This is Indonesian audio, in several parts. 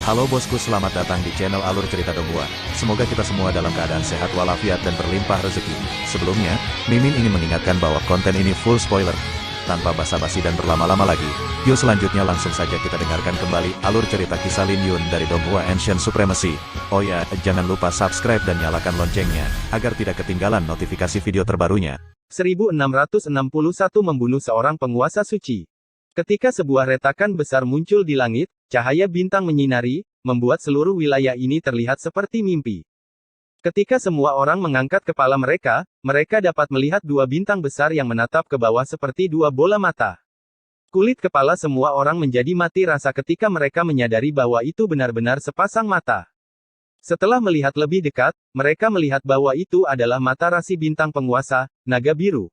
Halo bosku, selamat datang di channel Alur Cerita Donghua. Semoga kita semua dalam keadaan sehat walafiat dan berlimpah rezeki. Sebelumnya, Mimin ingin mengingatkan bahwa konten ini full spoiler. Tanpa basa-basi dan berlama-lama lagi, yuk selanjutnya langsung saja kita dengarkan kembali alur cerita kisah Lin Yun dari Donghua Ancient Supremacy. Oh ya, jangan lupa subscribe dan nyalakan loncengnya, agar tidak ketinggalan notifikasi video terbarunya. 1661 membunuh seorang penguasa suci. Ketika sebuah retakan besar muncul di langit, cahaya bintang menyinari, membuat seluruh wilayah ini terlihat seperti mimpi. Ketika semua orang mengangkat kepala mereka, mereka dapat melihat dua bintang besar yang menatap ke bawah seperti dua bola mata. Kulit kepala semua orang menjadi mati rasa ketika mereka menyadari bahwa itu benar-benar sepasang mata. Setelah melihat lebih dekat, mereka melihat bahwa itu adalah mata rasi bintang penguasa, naga biru.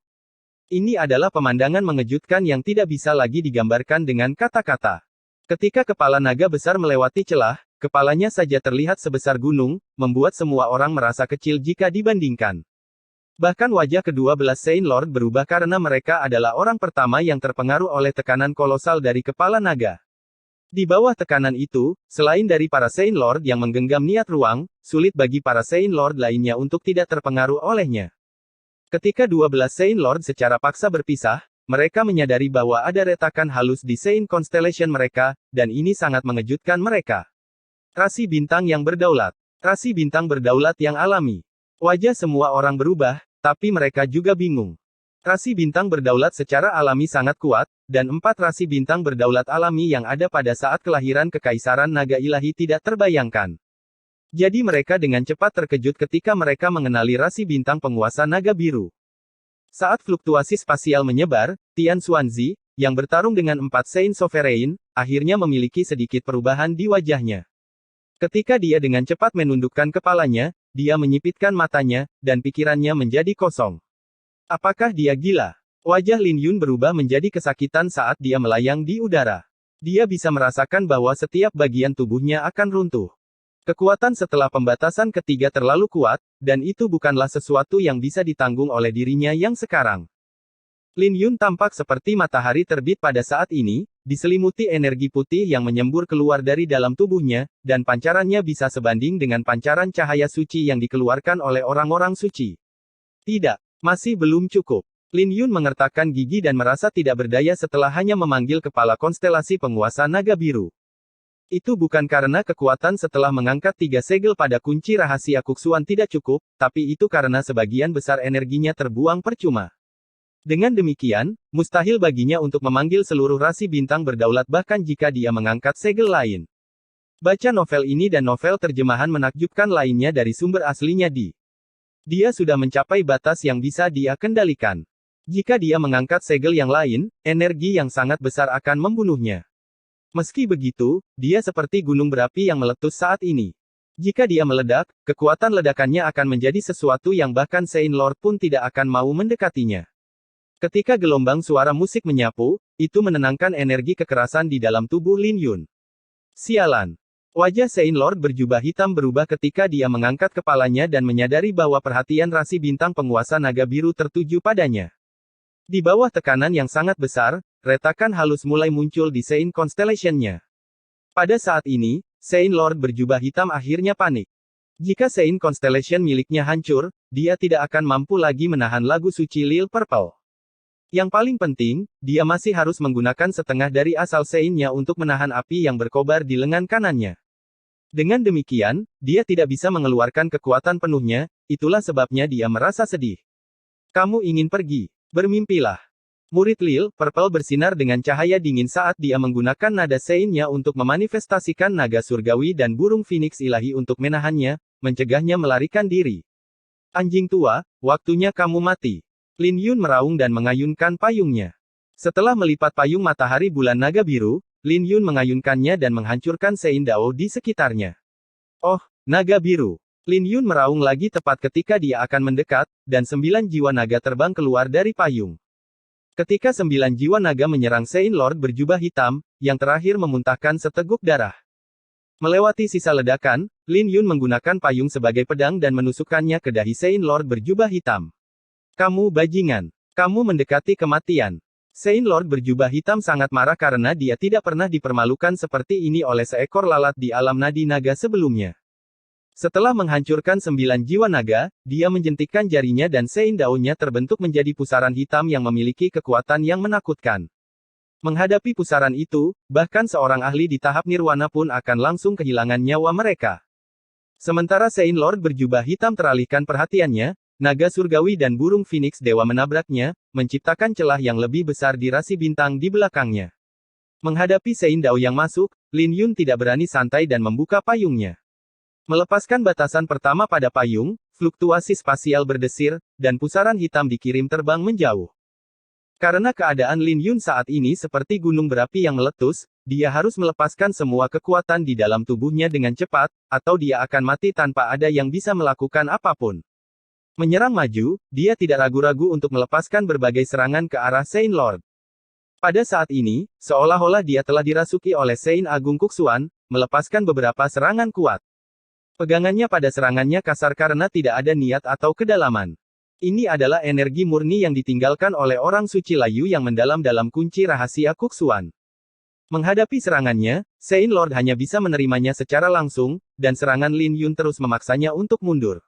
Ini adalah pemandangan mengejutkan yang tidak bisa lagi digambarkan dengan kata-kata. Ketika kepala naga besar melewati celah, kepalanya saja terlihat sebesar gunung, membuat semua orang merasa kecil jika dibandingkan. Bahkan wajah kedua belas Saint Lord berubah karena mereka adalah orang pertama yang terpengaruh oleh tekanan kolosal dari kepala naga. Di bawah tekanan itu, selain dari para Saint Lord yang menggenggam niat ruang, sulit bagi para Saint Lord lainnya untuk tidak terpengaruh olehnya. Ketika 12 Saint Lord secara paksa berpisah, mereka menyadari bahwa ada retakan halus di Saint Constellation mereka, dan ini sangat mengejutkan mereka. Rasi bintang yang berdaulat. Rasi bintang berdaulat yang alami. Wajah semua orang berubah, tapi mereka juga bingung. Rasi bintang berdaulat secara alami sangat kuat, dan 4 rasi bintang berdaulat alami yang ada pada saat kelahiran Kekaisaran Naga Ilahi tidak terbayangkan. Jadi mereka dengan cepat terkejut ketika mereka mengenali rasi bintang penguasa naga biru. Saat fluktuasi spasial menyebar, Tian Xuanzi, yang bertarung dengan 4 Saint Sovereign, akhirnya memiliki sedikit perubahan di wajahnya. Ketika dia dengan cepat menundukkan kepalanya, dia menyipitkan matanya, dan pikirannya menjadi kosong. Apakah dia gila? Wajah Lin Yun berubah menjadi kesakitan saat dia melayang di udara. Dia bisa merasakan bahwa setiap bagian tubuhnya akan runtuh. Kekuatan setelah pembatasan ketiga terlalu kuat, dan itu bukanlah sesuatu yang bisa ditanggung oleh dirinya yang sekarang. Lin Yun tampak seperti matahari terbit pada saat ini, diselimuti energi putih yang menyembur keluar dari dalam tubuhnya, dan pancarannya bisa sebanding dengan pancaran cahaya suci yang dikeluarkan oleh orang-orang suci. Tidak, masih belum cukup. Lin Yun mengertakkan gigi dan merasa tidak berdaya setelah hanya memanggil kepala konstelasi penguasa naga biru. Itu bukan karena kekuatan setelah mengangkat 3 segel pada kunci rahasia Kuksuan tidak cukup, tapi itu karena sebagian besar energinya terbuang percuma. Dengan demikian, mustahil baginya untuk memanggil seluruh rasi bintang berdaulat bahkan jika dia mengangkat segel lain. Baca novel ini dan novel terjemahan menakjubkan lainnya dari sumber aslinya di. Dia sudah mencapai batas yang bisa dia kendalikan. Jika dia mengangkat segel yang lain, energi yang sangat besar akan membunuhnya. Meski begitu, dia seperti gunung berapi yang meletus saat ini. Jika dia meledak, kekuatan ledakannya akan menjadi sesuatu yang bahkan Saint Lord pun tidak akan mau mendekatinya. Ketika gelombang suara musik menyapu, itu menenangkan energi kekerasan di dalam tubuh Lin Yun. Sialan. Wajah Saint Lord berjubah hitam berubah ketika dia mengangkat kepalanya dan menyadari bahwa perhatian rasi bintang penguasa naga biru tertuju padanya. Di bawah tekanan yang sangat besar, retakan halus mulai muncul di Saint Constellation-nya. Pada saat ini, Saint Lord berjubah hitam akhirnya panik. Jika Saint Constellation miliknya hancur, dia tidak akan mampu lagi menahan lagu suci Lil Purple. Yang paling penting, dia masih harus menggunakan setengah dari asal Saint-nya untuk menahan api yang berkobar di lengan kanannya. Dengan demikian, dia tidak bisa mengeluarkan kekuatan penuhnya, itulah sebabnya dia merasa sedih. Kamu ingin pergi? Bermimpilah. Murid Lil Purple bersinar dengan cahaya dingin saat dia menggunakan nada Saint-nya untuk memanifestasikan naga surgawi dan burung Phoenix ilahi untuk menahannya, mencegahnya melarikan diri. Anjing tua, waktunya kamu mati. Lin Yun meraung dan mengayunkan payungnya. Setelah melipat payung matahari bulan naga biru, Lin Yun mengayunkannya dan menghancurkan Saint Dao di sekitarnya. Oh, naga biru. Lin Yun meraung lagi tepat ketika dia akan mendekat, dan 9 jiwa naga terbang keluar dari payung. Ketika 9 jiwa naga menyerang Saint Lord berjubah hitam, yang terakhir memuntahkan seteguk darah. Melewati sisa ledakan, Lin Yun menggunakan payung sebagai pedang dan menusukkannya ke dahi Saint Lord berjubah hitam. Kamu bajingan. Kamu mendekati kematian. Saint Lord berjubah hitam sangat marah karena dia tidak pernah dipermalukan seperti ini oleh seekor lalat di alam nadi naga sebelumnya. Setelah menghancurkan 9 jiwa naga, dia menjentikkan jarinya dan Saint Dao-nya terbentuk menjadi pusaran hitam yang memiliki kekuatan yang menakutkan. Menghadapi pusaran itu, bahkan seorang ahli di tahap nirwana pun akan langsung kehilangan nyawa mereka. Sementara Saint Lord berjubah hitam teralihkan perhatiannya, naga surgawi dan burung phoenix dewa menabraknya, menciptakan celah yang lebih besar di rasi bintang di belakangnya. Menghadapi Saint Dao yang masuk, Lin Yun tidak berani santai dan membuka payungnya. Melepaskan batasan pertama pada payung, fluktuasi spasial berdesir, dan pusaran hitam dikirim terbang menjauh. Karena keadaan Lin Yun saat ini seperti gunung berapi yang meletus, dia harus melepaskan semua kekuatan di dalam tubuhnya dengan cepat, atau dia akan mati tanpa ada yang bisa melakukan apapun. Menyerang maju, dia tidak ragu-ragu untuk melepaskan berbagai serangan ke arah Saint Lord. Pada saat ini, seolah-olah dia telah dirasuki oleh Saint Agung Kuksuan, melepaskan beberapa serangan kuat. Pegangannya pada serangannya kasar karena tidak ada niat atau kedalaman. Ini adalah energi murni yang ditinggalkan oleh orang suci layu yang mendalam dalam kunci rahasia Kuksuan. Menghadapi serangannya, Saint Lord hanya bisa menerimanya secara langsung, dan serangan Lin Yun terus memaksanya untuk mundur.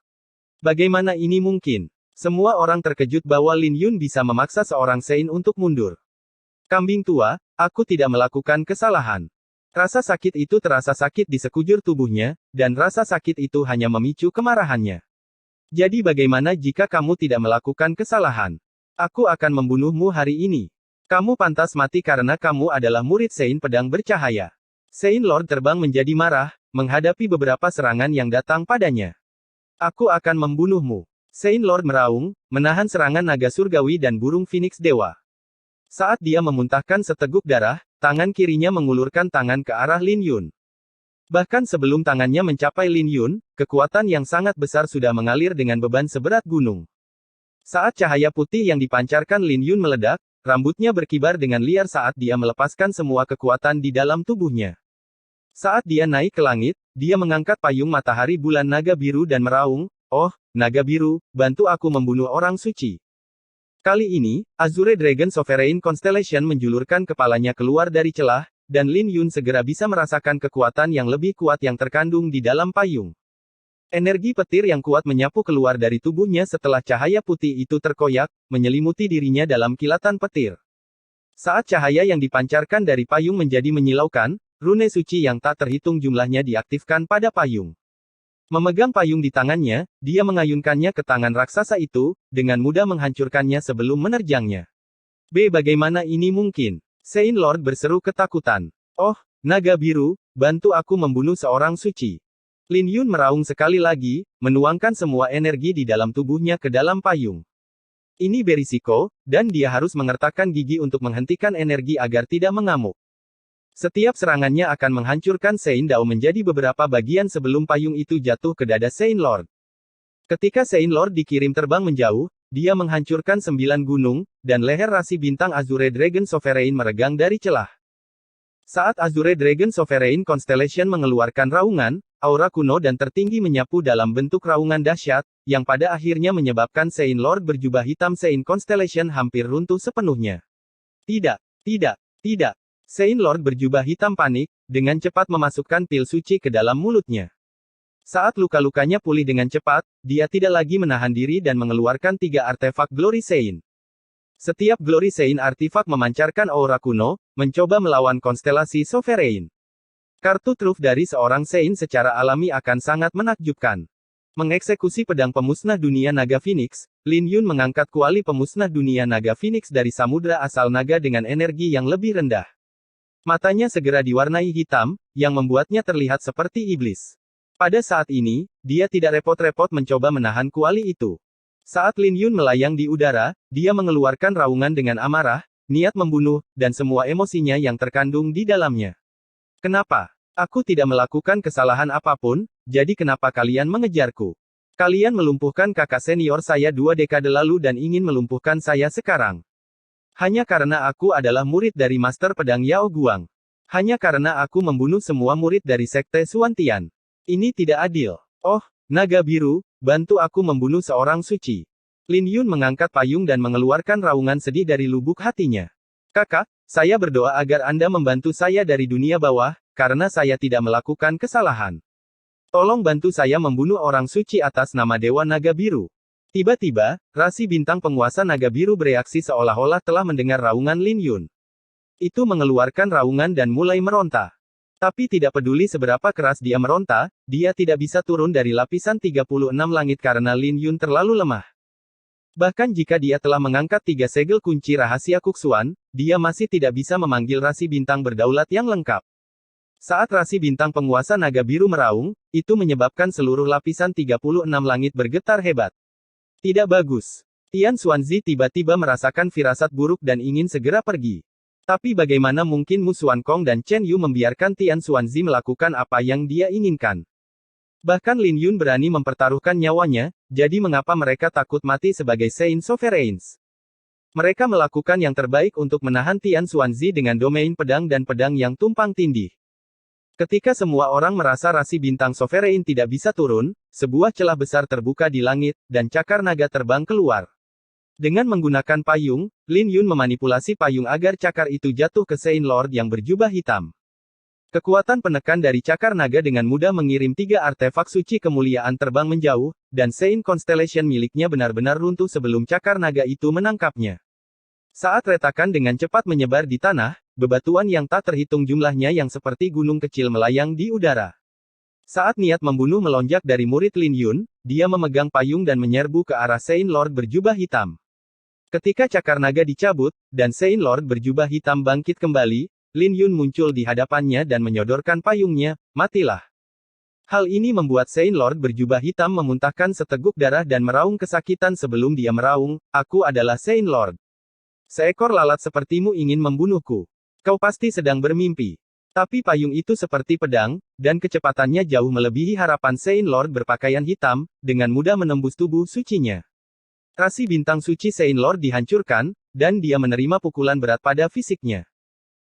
Bagaimana ini mungkin? Semua orang terkejut bahwa Lin Yun bisa memaksa seorang Saint untuk mundur. Kambing tua, aku tidak melakukan kesalahan. Rasa sakit itu terasa sakit di sekujur tubuhnya, dan rasa sakit itu hanya memicu kemarahannya. Jadi bagaimana jika kamu tidak melakukan kesalahan? Aku akan membunuhmu hari ini. Kamu pantas mati karena kamu adalah murid Saint Pedang Bercahaya. Saint Lord terbang menjadi marah, menghadapi beberapa serangan yang datang padanya. Aku akan membunuhmu. Saint Lord meraung, menahan serangan naga surgawi dan burung phoenix dewa. Saat dia memuntahkan seteguk darah, tangan kirinya mengulurkan tangan ke arah Lin Yun. Bahkan sebelum tangannya mencapai Lin Yun, kekuatan yang sangat besar sudah mengalir dengan beban seberat gunung. Saat cahaya putih yang dipancarkan Lin Yun meledak, rambutnya berkibar dengan liar saat dia melepaskan semua kekuatan di dalam tubuhnya. Saat dia naik ke langit, dia mengangkat payung matahari bulan naga biru dan meraung, "Oh, naga biru, bantu aku membunuh orang suci." Kali ini, Azure Dragon Sovereign Constellation menjulurkan kepalanya keluar dari celah, dan Lin Yun segera bisa merasakan kekuatan yang lebih kuat yang terkandung di dalam payung. Energi petir yang kuat menyapu keluar dari tubuhnya setelah cahaya putih itu terkoyak, menyelimuti dirinya dalam kilatan petir. Saat cahaya yang dipancarkan dari payung menjadi menyilaukan, rune suci yang tak terhitung jumlahnya diaktifkan pada payung. Memegang payung di tangannya, dia mengayunkannya ke tangan raksasa itu, dengan mudah menghancurkannya sebelum menerjangnya. Bagaimana ini mungkin? Saint Lord berseru ketakutan. "Oh, naga biru, bantu aku membunuh seorang suci." Lin Yun meraung sekali lagi, menuangkan semua energi di dalam tubuhnya ke dalam payung. Ini berisiko, dan dia harus mengertakkan gigi untuk menghentikan energi agar tidak mengamuk. Setiap serangannya akan menghancurkan Saint Dao menjadi beberapa bagian sebelum payung itu jatuh ke dada Saint Lord. Ketika Saint Lord dikirim terbang menjauh, dia menghancurkan 9 gunung, dan leher rasi bintang Azure Dragon Sovereign meregang dari celah. Saat Azure Dragon Sovereign Constellation mengeluarkan raungan, aura kuno dan tertinggi menyapu dalam bentuk raungan dahsyat, yang pada akhirnya menyebabkan Saint Lord berjubah hitam Saint Constellation hampir runtuh sepenuhnya. Tidak, tidak, tidak. Saint Lord berjubah hitam panik, dengan cepat memasukkan pil suci ke dalam mulutnya. Saat luka-lukanya pulih dengan cepat, dia tidak lagi menahan diri dan mengeluarkan 3 artefak Glory Saint. Setiap Glory Saint artefak memancarkan aura kuno, mencoba melawan konstelasi Sovereign. Kartu truf dari seorang Saint secara alami akan sangat menakjubkan. Mengeksekusi pedang pemusnah dunia naga Phoenix, Lin Yun mengangkat kuali pemusnah dunia naga Phoenix dari samudra asal naga dengan energi yang lebih rendah. Matanya segera diwarnai hitam, yang membuatnya terlihat seperti iblis. Pada saat ini, dia tidak repot-repot mencoba menahan kuali itu. Saat Lin Yun melayang di udara, dia mengeluarkan raungan dengan amarah, niat membunuh, dan semua emosinya yang terkandung di dalamnya. "Kenapa? Aku tidak melakukan kesalahan apapun, jadi kenapa kalian mengejarku? Kalian melumpuhkan kakak senior saya 2 dekade lalu dan ingin melumpuhkan saya sekarang. Hanya karena aku adalah murid dari Master Pedang Yao Guang. Hanya karena aku membunuh semua murid dari Sekte Suantian. Ini tidak adil. Oh, naga biru, bantu aku membunuh seorang suci." Lin Yun mengangkat payung dan mengeluarkan raungan sedih dari lubuk hatinya. Kakak, saya berdoa agar Anda membantu saya dari dunia bawah, karena saya tidak melakukan kesalahan. Tolong bantu saya membunuh orang suci atas nama Dewa Naga Biru. Tiba-tiba, rasi bintang penguasa Naga Biru bereaksi seolah-olah telah mendengar raungan Lin Yun. Itu mengeluarkan raungan dan mulai meronta. Tapi tidak peduli seberapa keras dia meronta, dia tidak bisa turun dari lapisan 36 langit karena Lin Yun terlalu lemah. Bahkan jika dia telah mengangkat 3 segel kunci rahasia Kuksuan, dia masih tidak bisa memanggil rasi bintang berdaulat yang lengkap. Saat rasi bintang penguasa Naga Biru meraung, itu menyebabkan seluruh lapisan 36 langit bergetar hebat. Tidak bagus. Tian Xuanzi tiba-tiba merasakan firasat buruk dan ingin segera pergi. Tapi bagaimana mungkin Mu Xuankong dan Chen Yu membiarkan Tian Xuanzi melakukan apa yang dia inginkan? Bahkan Lin Yun berani mempertaruhkan nyawanya, jadi mengapa mereka takut mati sebagai Saint Sovereigns? Mereka melakukan yang terbaik untuk menahan Tian Xuanzi dengan domain pedang dan pedang yang tumpang tindih. Ketika semua orang merasa rasi bintang Sovereign tidak bisa turun, sebuah celah besar terbuka di langit, dan cakar naga terbang keluar. Dengan menggunakan payung, Lin Yun memanipulasi payung agar cakar itu jatuh ke Saint Lord yang berjubah hitam. Kekuatan penekan dari cakar naga dengan mudah mengirim 3 artefak suci kemuliaan terbang menjauh, dan Saint Constellation miliknya benar-benar runtuh sebelum cakar naga itu menangkapnya. Saat retakan dengan cepat menyebar di tanah, bebatuan yang tak terhitung jumlahnya yang seperti gunung kecil melayang di udara. Saat niat membunuh melonjak dari murid Lin Yun, dia memegang payung dan menyerbu ke arah Saint Lord berjubah hitam. Ketika cakar naga dicabut, dan Saint Lord berjubah hitam bangkit kembali, Lin Yun muncul di hadapannya dan menyodorkan payungnya, matilah. Hal ini membuat Saint Lord berjubah hitam memuntahkan seteguk darah dan meraung kesakitan sebelum dia meraung, aku adalah Saint Lord. Seekor lalat sepertimu ingin membunuhku. Kau pasti sedang bermimpi. Tapi payung itu seperti pedang, dan kecepatannya jauh melebihi harapan Saint Lord berpakaian hitam, dengan mudah menembus tubuh sucinya. Rasi bintang suci Saint Lord dihancurkan, dan dia menerima pukulan berat pada fisiknya.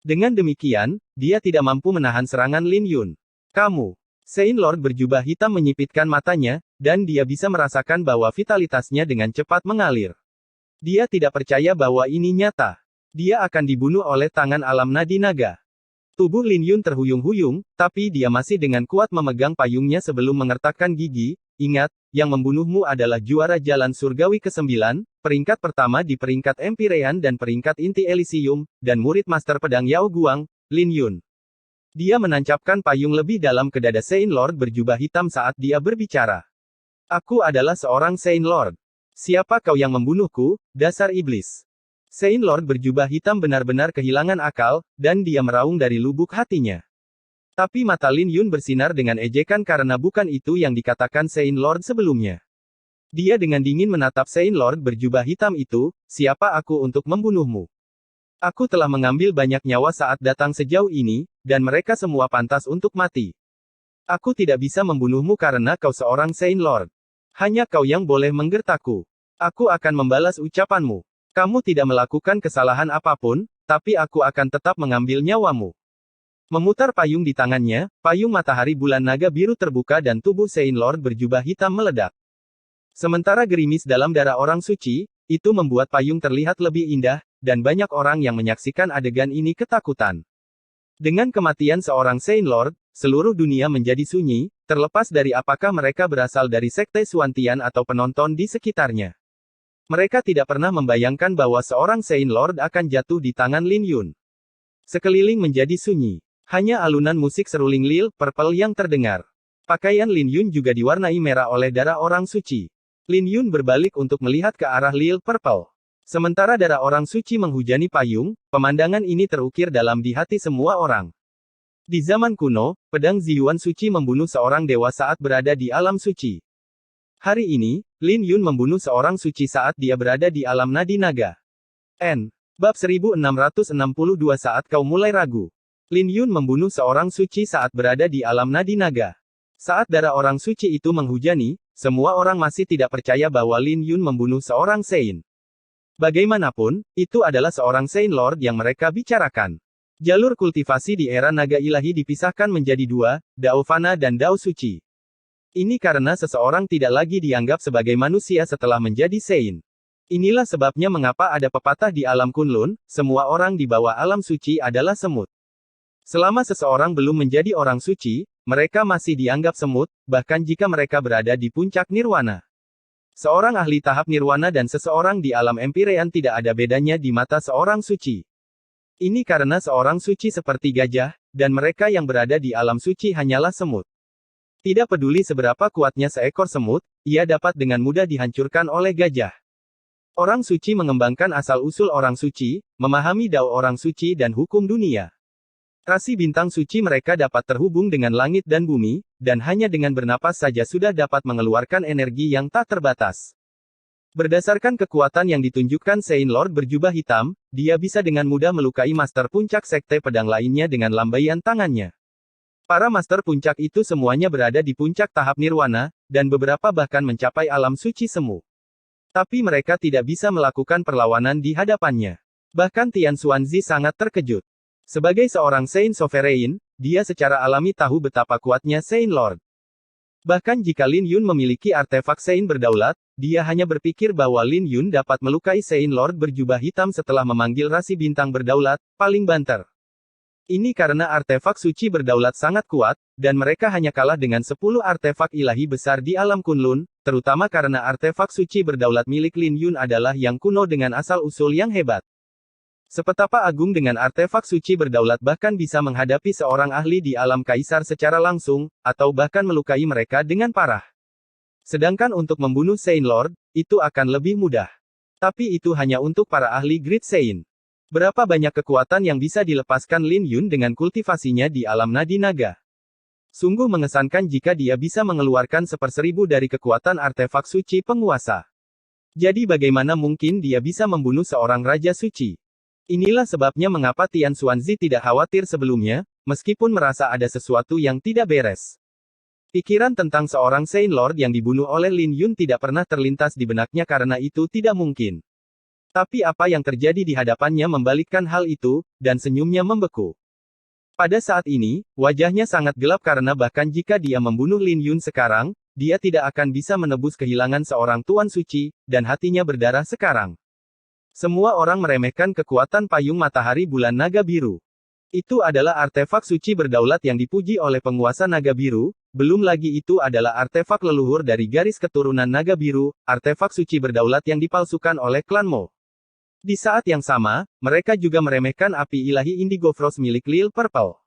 Dengan demikian, dia tidak mampu menahan serangan Lin Yun. Kamu. Saint Lord berjubah hitam menyipitkan matanya, dan dia bisa merasakan bahwa vitalitasnya dengan cepat mengalir. Dia tidak percaya bahwa ini nyata. Dia akan dibunuh oleh tangan alam nadi naga. Tubuh Lin Yun terhuyung-huyung, tapi dia masih dengan kuat memegang payungnya sebelum mengertakkan gigi. Ingat, yang membunuhmu adalah juara jalan surgawi ke-9, peringkat pertama di peringkat Empyrean dan peringkat inti Elysium, dan murid master pedang Yao Guang, Lin Yun. Dia menancapkan payung lebih dalam ke dada Saint Lord berjubah hitam saat dia berbicara. Aku adalah seorang Saint Lord. Siapa kau yang membunuhku, dasar iblis? Saint Lord berjubah hitam benar-benar kehilangan akal, dan dia meraung dari lubuk hatinya. Tapi mata Lin Yun bersinar dengan ejekan karena bukan itu yang dikatakan Saint Lord sebelumnya. Dia dengan dingin menatap Saint Lord berjubah hitam itu, siapa aku untuk membunuhmu? Aku telah mengambil banyak nyawa saat datang sejauh ini, dan mereka semua pantas untuk mati. Aku tidak bisa membunuhmu karena kau seorang Saint Lord. Hanya kau yang boleh menggertakku. Aku akan membalas ucapanmu. Kamu tidak melakukan kesalahan apapun, tapi aku akan tetap mengambil nyawamu. Memutar payung di tangannya, payung matahari bulan naga biru terbuka dan tubuh Saint Lord berjubah hitam meledak. Sementara gerimis dalam darah orang suci, itu membuat payung terlihat lebih indah, dan banyak orang yang menyaksikan adegan ini ketakutan. Dengan kematian seorang Saint Lord, seluruh dunia menjadi sunyi, terlepas dari apakah mereka berasal dari sekte Xuantian atau penonton di sekitarnya. Mereka tidak pernah membayangkan bahwa seorang Saint Lord akan jatuh di tangan Lin Yun. Sekeliling menjadi sunyi. Hanya alunan musik seruling Lil Purple yang terdengar. Pakaian Lin Yun juga diwarnai merah oleh darah orang suci. Lin Yun berbalik untuk melihat ke arah Lil Purple. Sementara darah orang suci menghujani payung, pemandangan ini terukir dalam di hati semua orang. Di zaman kuno, pedang Ziyuan suci membunuh seorang dewa saat berada di alam suci. Hari ini, Lin Yun membunuh seorang suci saat dia berada di alam nadi naga. Bab 1662 saat kau mulai ragu. Lin Yun membunuh seorang suci saat berada di alam nadi naga. Saat darah orang suci itu menghujani, semua orang masih tidak percaya bahwa Lin Yun membunuh seorang Saint. Bagaimanapun, itu adalah seorang Saint Lord yang mereka bicarakan. Jalur kultivasi di era naga ilahi dipisahkan menjadi dua, Dao Fana dan Dao Suci. Ini karena seseorang tidak lagi dianggap sebagai manusia setelah menjadi Saint. Inilah sebabnya mengapa ada pepatah di alam Kunlun, semua orang di bawah alam suci adalah semut. Selama seseorang belum menjadi orang suci, mereka masih dianggap semut, bahkan jika mereka berada di puncak nirwana. Seorang ahli tahap nirwana dan seseorang di alam empirean tidak ada bedanya di mata seorang suci. Ini karena seorang suci seperti gajah, dan mereka yang berada di alam suci hanyalah semut. Tidak peduli seberapa kuatnya seekor semut, ia dapat dengan mudah dihancurkan oleh gajah. Orang suci mengembangkan asal-usul orang suci, memahami dao orang suci dan hukum dunia. Rasi bintang suci mereka dapat terhubung dengan langit dan bumi, dan hanya dengan bernapas saja sudah dapat mengeluarkan energi yang tak terbatas. Berdasarkan kekuatan yang ditunjukkan Saint Lord berjubah hitam, dia bisa dengan mudah melukai master puncak sekte pedang lainnya dengan lambaian tangannya. Para master puncak itu semuanya berada di puncak tahap nirwana, dan beberapa bahkan mencapai alam suci semu. Tapi mereka tidak bisa melakukan perlawanan di hadapannya. Bahkan Tian Xuanzi sangat terkejut. Sebagai seorang Saint Sovereign, dia secara alami tahu betapa kuatnya Saint Lord. Bahkan jika Lin Yun memiliki artefak Saint berdaulat, dia hanya berpikir bahwa Lin Yun dapat melukai Saint Lord berjubah hitam setelah memanggil rasi bintang berdaulat, paling banter. Ini karena artefak suci berdaulat sangat kuat, dan mereka hanya kalah dengan 10 artefak ilahi besar di alam Kunlun, terutama karena artefak suci berdaulat milik Lin Yun adalah yang kuno dengan asal-usul yang hebat. Sepetapa agung dengan artefak suci berdaulat bahkan bisa menghadapi seorang ahli di alam kaisar secara langsung, atau bahkan melukai mereka dengan parah. Sedangkan untuk membunuh Saint Lord, itu akan lebih mudah. Tapi itu hanya untuk para ahli Great Saint. Berapa banyak kekuatan yang bisa dilepaskan Lin Yun dengan kultivasinya di alam nadi naga. Sungguh mengesankan jika dia bisa mengeluarkan 1/1000 dari kekuatan artefak suci penguasa. Jadi bagaimana mungkin dia bisa membunuh seorang raja suci? Inilah sebabnya mengapa Tian Xuanzi tidak khawatir sebelumnya, meskipun merasa ada sesuatu yang tidak beres. Pikiran tentang seorang Saint Lord yang dibunuh oleh Lin Yun tidak pernah terlintas di benaknya karena itu tidak mungkin. Tapi apa yang terjadi di hadapannya membalikkan hal itu, dan senyumnya membeku. Pada saat ini, wajahnya sangat gelap karena bahkan jika dia membunuh Lin Yun sekarang, dia tidak akan bisa menebus kehilangan seorang Tuan Suci, dan hatinya berdarah sekarang. Semua orang meremehkan kekuatan payung matahari bulan naga biru. Itu adalah artefak suci berdaulat yang dipuji oleh penguasa naga biru, belum lagi itu adalah artefak leluhur dari garis keturunan naga biru, artefak suci berdaulat yang dipalsukan oleh klan Mo. Di saat yang sama, mereka juga meremehkan api ilahi Indigo Frost milik Lil Purple.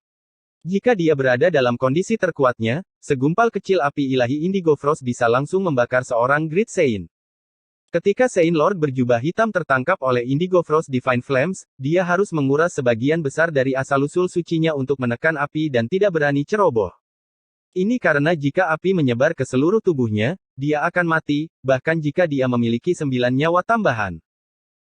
Jika dia berada dalam kondisi terkuatnya, segumpal kecil api ilahi Indigo Frost bisa langsung membakar seorang Great Saint. Ketika Saint Lord berjubah hitam tertangkap oleh Indigo Frost Divine Flames, dia harus menguras sebagian besar dari asal-usul sucinya untuk menekan api dan tidak berani ceroboh. Ini karena jika api menyebar ke seluruh tubuhnya, dia akan mati, bahkan jika dia memiliki 9 nyawa tambahan.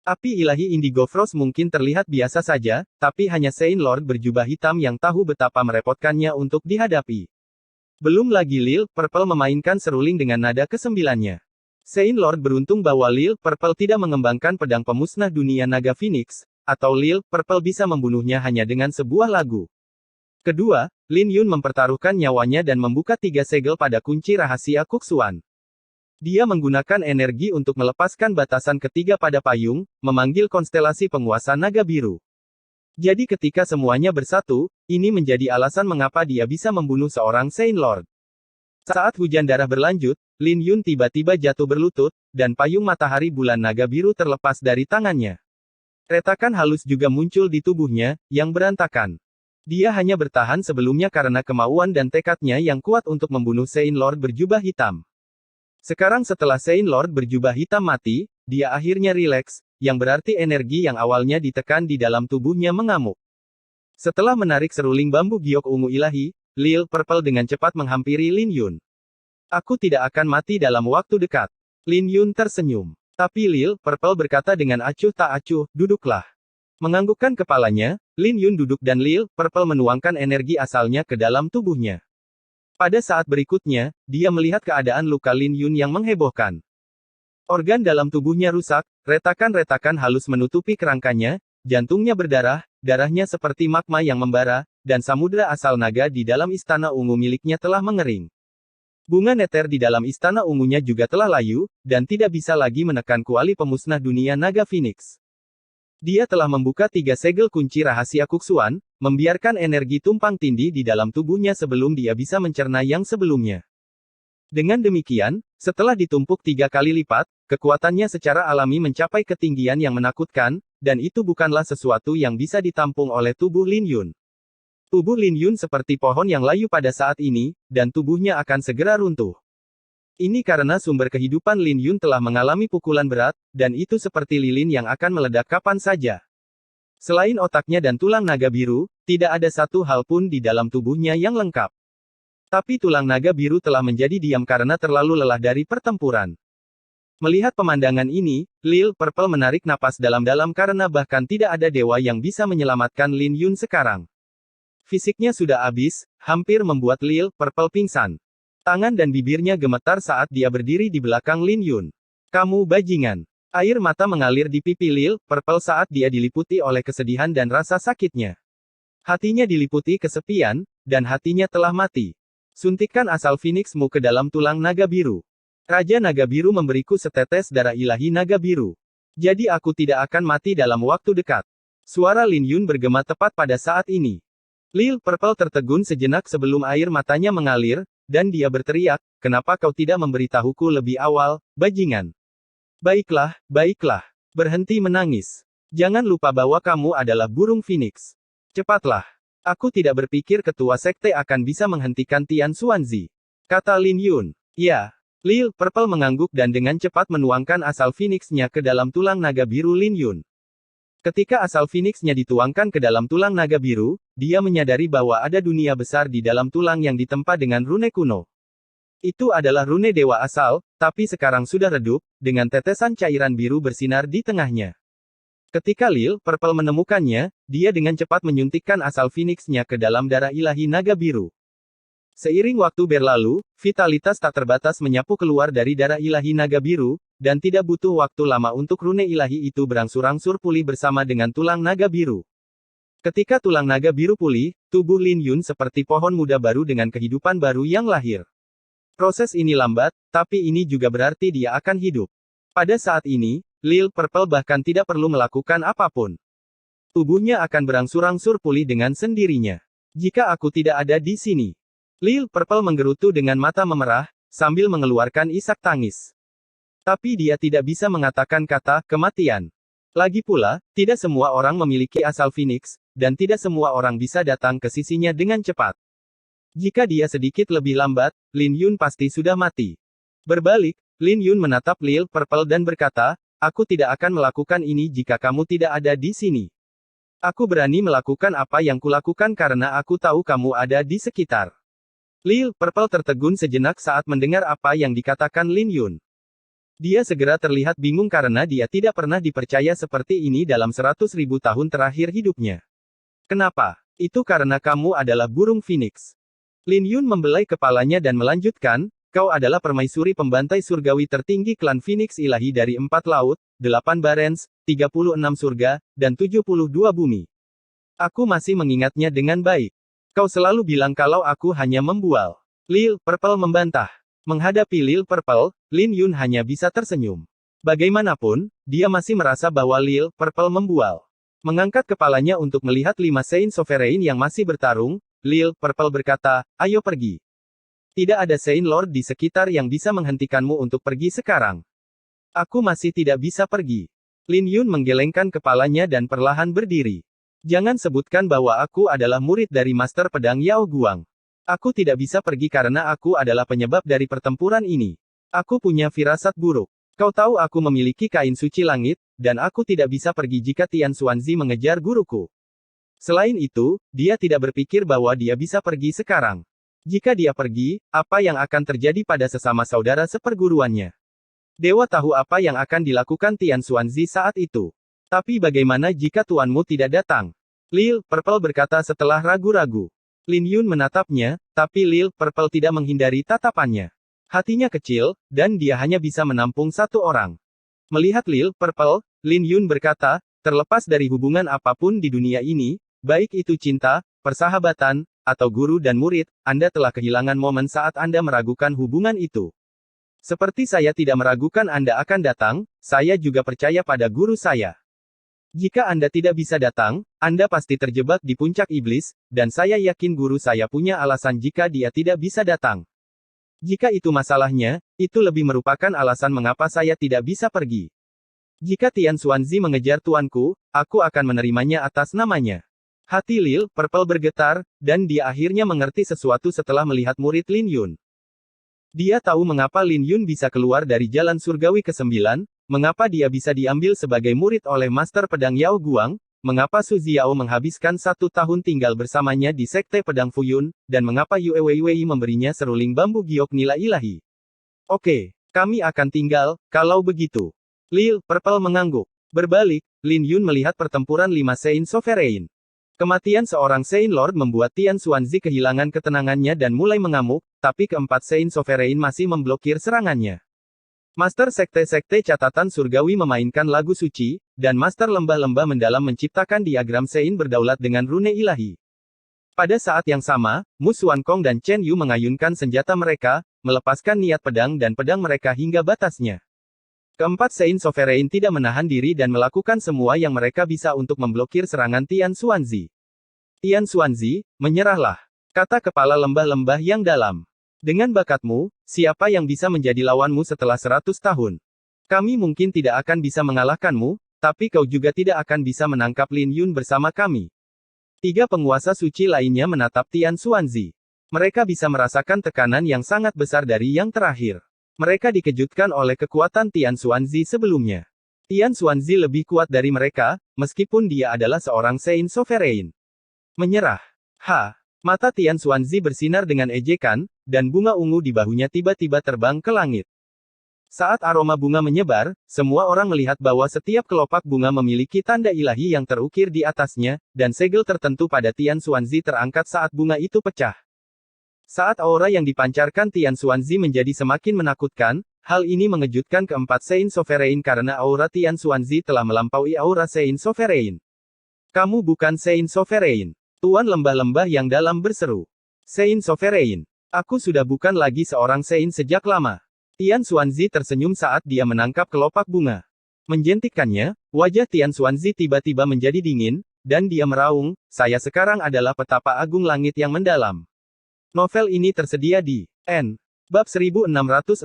Api ilahi Indigo Frost mungkin terlihat biasa saja, tapi hanya Saint Lord berjubah hitam yang tahu betapa merepotkannya untuk dihadapi. Belum lagi Lil Purple memainkan seruling dengan nada ke-9-nya. Saint Lord beruntung bahwa Lil Purple tidak mengembangkan pedang pemusnah dunia naga Phoenix, atau Lil Purple bisa membunuhnya hanya dengan sebuah lagu. Kedua, Lin Yun mempertaruhkan nyawanya dan membuka 3 segel pada kunci rahasia Kuksuan. Dia menggunakan energi untuk melepaskan batasan ketiga pada payung, memanggil konstelasi penguasa naga biru. Jadi ketika semuanya bersatu, ini menjadi alasan mengapa dia bisa membunuh seorang Saint Lord. Saat hujan darah berlanjut, Lin Yun tiba-tiba jatuh berlutut, dan payung matahari bulan naga biru terlepas dari tangannya. Retakan halus juga muncul di tubuhnya, yang berantakan. Dia hanya bertahan sebelumnya karena kemauan dan tekadnya yang kuat untuk membunuh Saint Lord berjubah hitam. Sekarang setelah Saint Lord berjubah hitam mati, dia akhirnya rileks, yang berarti energi yang awalnya ditekan di dalam tubuhnya mengamuk. Setelah menarik seruling bambu giok ungu ilahi, Lil Purple dengan cepat menghampiri Lin Yun. Aku tidak akan mati dalam waktu dekat. Lin Yun tersenyum. Tapi Lil Purple berkata dengan acuh tak acuh, duduklah. Menganggukkan kepalanya, Lin Yun duduk dan Lil Purple menuangkan energi asalnya ke dalam tubuhnya. Pada saat berikutnya, dia melihat keadaan luka Lin Yun yang menghebohkan. Organ dalam tubuhnya rusak, retakan-retakan halus menutupi kerangkanya, jantungnya berdarah, darahnya seperti magma yang membara, dan samudra asal naga di dalam istana ungu miliknya telah mengering. Bunga neter di dalam istana ungunya juga telah layu, dan tidak bisa lagi menekan kuali pemusnah dunia naga Phoenix. Dia telah membuka 3 segel kunci rahasia Kuksuan, membiarkan energi tumpang tindih di dalam tubuhnya sebelum dia bisa mencerna yang sebelumnya. Dengan demikian, setelah ditumpuk 3 kali lipat, kekuatannya secara alami mencapai ketinggian yang menakutkan, dan itu bukanlah sesuatu yang bisa ditampung oleh tubuh Lin Yun. Tubuh Lin Yun seperti pohon yang layu pada saat ini, dan tubuhnya akan segera runtuh. Ini karena sumber kehidupan Lin Yun telah mengalami pukulan berat, dan itu seperti lilin yang akan meledak kapan saja. Selain otaknya dan tulang naga biru, tidak ada satu hal pun di dalam tubuhnya yang lengkap. Tapi tulang naga biru telah menjadi diam karena terlalu lelah dari pertempuran. Melihat pemandangan ini, Lil Purple menarik napas dalam-dalam karena bahkan tidak ada dewa yang bisa menyelamatkan Lin Yun sekarang. Fisiknya sudah habis, hampir membuat Lil Purple pingsan. Tangan dan bibirnya gemetar saat dia berdiri di belakang Lin Yun. Kamu bajingan. Air mata mengalir di pipi Lil Purple saat dia diliputi oleh kesedihan dan rasa sakitnya. Hatinya diliputi kesepian, dan hatinya telah mati. Suntikkan asal Phoenix-mu ke dalam tulang naga biru. Raja Naga Biru memberiku setetes darah ilahi naga biru. Jadi aku tidak akan mati dalam waktu dekat. Suara Lin Yun bergema tepat pada saat ini. Lil Purple tertegun sejenak sebelum air matanya mengalir, dan dia berteriak, kenapa kau tidak memberitahuku lebih awal, bajingan? Baiklah, baiklah. Berhenti menangis. Jangan lupa bahwa kamu adalah burung Phoenix. Cepatlah. Aku tidak berpikir ketua sekte akan bisa menghentikan Tian Xuanzi. Kata Lin Yun. Ya. Lil Purple mengangguk dan dengan cepat menuangkan asal Phoenix-nya ke dalam tulang naga biru Lin Yun. Ketika asal Phoenix-nya dituangkan ke dalam tulang naga biru, dia menyadari bahwa ada dunia besar di dalam tulang yang ditempa dengan rune kuno. Itu adalah rune dewa asal, tapi sekarang sudah redup, dengan tetesan cairan biru bersinar di tengahnya. Ketika Lil Purple menemukannya, dia dengan cepat menyuntikkan asal Phoenix-nya ke dalam darah ilahi naga biru. Seiring waktu berlalu, vitalitas tak terbatas menyapu keluar dari darah ilahi naga biru, dan tidak butuh waktu lama untuk rune ilahi itu berangsur-angsur pulih bersama dengan tulang naga biru. Ketika tulang naga biru pulih, tubuh Lin Yun seperti pohon muda baru dengan kehidupan baru yang lahir. Proses ini lambat, tapi ini juga berarti dia akan hidup. Pada saat ini, Lil Purple bahkan tidak perlu melakukan apapun. Tubuhnya akan berangsur-angsur pulih dengan sendirinya. Jika aku tidak ada di sini. Lil Purple menggerutu dengan mata memerah, sambil mengeluarkan isak tangis. Tapi dia tidak bisa mengatakan kata kematian. Lagi pula, tidak semua orang memiliki asal Phoenix, dan tidak semua orang bisa datang ke sisinya dengan cepat. Jika dia sedikit lebih lambat, Lin Yun pasti sudah mati. Berbalik, Lin Yun menatap Lil Purple dan berkata, aku tidak akan melakukan ini jika kamu tidak ada di sini. Aku berani melakukan apa yang kulakukan karena aku tahu kamu ada di sekitar. Lil Purple tertegun sejenak saat mendengar apa yang dikatakan Lin Yun. Dia segera terlihat bingung karena dia tidak pernah dipercaya seperti ini dalam 100.000 tahun terakhir hidupnya. Kenapa? Itu karena kamu adalah burung Phoenix. Lin Yun membelai kepalanya dan melanjutkan, kau adalah permaisuri pembantai surgawi tertinggi klan Phoenix ilahi dari 4 laut, 8 barens, 36 surga, dan 72 bumi. Aku masih mengingatnya dengan baik. Kau selalu bilang kalau aku hanya membual. Lil Purple membantah. Menghadapi Lil Purple, Lin Yun hanya bisa tersenyum. Bagaimanapun, dia masih merasa bahwa Lil Purple membual. Mengangkat kepalanya untuk melihat 5 Saint Sovereign yang masih bertarung, Lil Purple berkata, ayo pergi. Tidak ada Saint Lord di sekitar yang bisa menghentikanmu untuk pergi sekarang. Aku masih tidak bisa pergi. Lin Yun menggelengkan kepalanya dan perlahan berdiri. Jangan sebutkan bahwa aku adalah murid dari Master Pedang Yao Guang. Aku tidak bisa pergi karena aku adalah penyebab dari pertempuran ini. Aku punya firasat buruk. Kau tahu aku memiliki kain suci langit, dan aku tidak bisa pergi jika Tian Xuanzi mengejar guruku. Selain itu, dia tidak berpikir bahwa dia bisa pergi sekarang. Jika dia pergi, apa yang akan terjadi pada sesama saudara seperguruannya? Dewa tahu apa yang akan dilakukan Tian Xuanzi saat itu. Tapi bagaimana jika tuanmu tidak datang? Lil Purple berkata setelah ragu-ragu. Lin Yun menatapnya, tapi Lil Purple tidak menghindari tatapannya. Hatinya kecil, dan dia hanya bisa menampung satu orang. Melihat Lil Purple, Lin Yun berkata, terlepas dari hubungan apapun di dunia ini, baik itu cinta, persahabatan, atau guru dan murid, Anda telah kehilangan momen saat Anda meragukan hubungan itu. Seperti saya tidak meragukan Anda akan datang, saya juga percaya pada guru saya. Jika Anda tidak bisa datang, Anda pasti terjebak di puncak iblis, dan saya yakin guru saya punya alasan jika dia tidak bisa datang. Jika itu masalahnya, itu lebih merupakan alasan mengapa saya tidak bisa pergi. Jika Tian Xuanzi mengejar tuanku, aku akan menerimanya atas namanya. Hati Lil Purple bergetar, dan dia akhirnya mengerti sesuatu setelah melihat murid Lin Yun. Dia tahu mengapa Lin Yun bisa keluar dari jalan surgawi ke-9, mengapa dia bisa diambil sebagai murid oleh Master Pedang Yao Guang, mengapa Su Ziao menghabiskan 1 tahun tinggal bersamanya di Sekte Pedang Fuyun, dan mengapa Yue Wei memberinya seruling bambu giok nila ilahi. Oke, kami akan tinggal, kalau begitu. Lil Purple mengangguk. Berbalik, Lin Yun melihat pertempuran 5 Saint Sovereign. Kematian seorang Saint Lord membuat Tian Xuanzi kehilangan ketenangannya dan mulai mengamuk, tapi keempat Saint Sovereign masih memblokir serangannya. Master Sekte-Sekte Catatan Surgawi memainkan lagu suci, dan Master Lembah-Lembah Mendalam menciptakan diagram Saint berdaulat dengan rune ilahi. Pada saat yang sama, Mu Xuankong dan Chen Yu mengayunkan senjata mereka, melepaskan niat pedang dan pedang mereka hingga batasnya. Keempat Saint Sovereign tidak menahan diri dan melakukan semua yang mereka bisa untuk memblokir serangan Tian Xuanzi. Tian Xuanzi, menyerahlah, kata kepala lembah-lembah yang dalam. Dengan bakatmu, siapa yang bisa menjadi lawanmu setelah 100 tahun? Kami mungkin tidak akan bisa mengalahkanmu, tapi kau juga tidak akan bisa menangkap Lin Yun bersama kami. 3 penguasa suci lainnya menatap Tian Xuanzi. Mereka bisa merasakan tekanan yang sangat besar dari yang terakhir. Mereka dikejutkan oleh kekuatan Tian Xuanzi sebelumnya. Tian Xuanzi lebih kuat dari mereka, meskipun dia adalah seorang Saint Sovereign. Menyerah. Mata Tian Xuanzi bersinar dengan ejekan, dan bunga ungu di bahunya tiba-tiba terbang ke langit. Saat aroma bunga menyebar, semua orang melihat bahwa setiap kelopak bunga memiliki tanda ilahi yang terukir di atasnya, dan segel tertentu pada Tian Xuanzi terangkat saat bunga itu pecah. Saat aura yang dipancarkan Tian Xuanzi menjadi semakin menakutkan, hal ini mengejutkan keempat Saint Sovereign karena aura Tian Xuanzi telah melampaui aura Saint Sovereign. Kamu bukan Saint Sovereign. Tuan lembah-lembah yang dalam berseru. Saint Sovereign. Aku sudah bukan lagi seorang Saint sejak lama. Tian Xuanzi tersenyum saat dia menangkap kelopak bunga. Menjentikannya, wajah Tian Xuanzi tiba-tiba menjadi dingin, dan dia meraung, saya sekarang adalah petapa agung langit yang mendalam. Novel ini tersedia di Bab 1663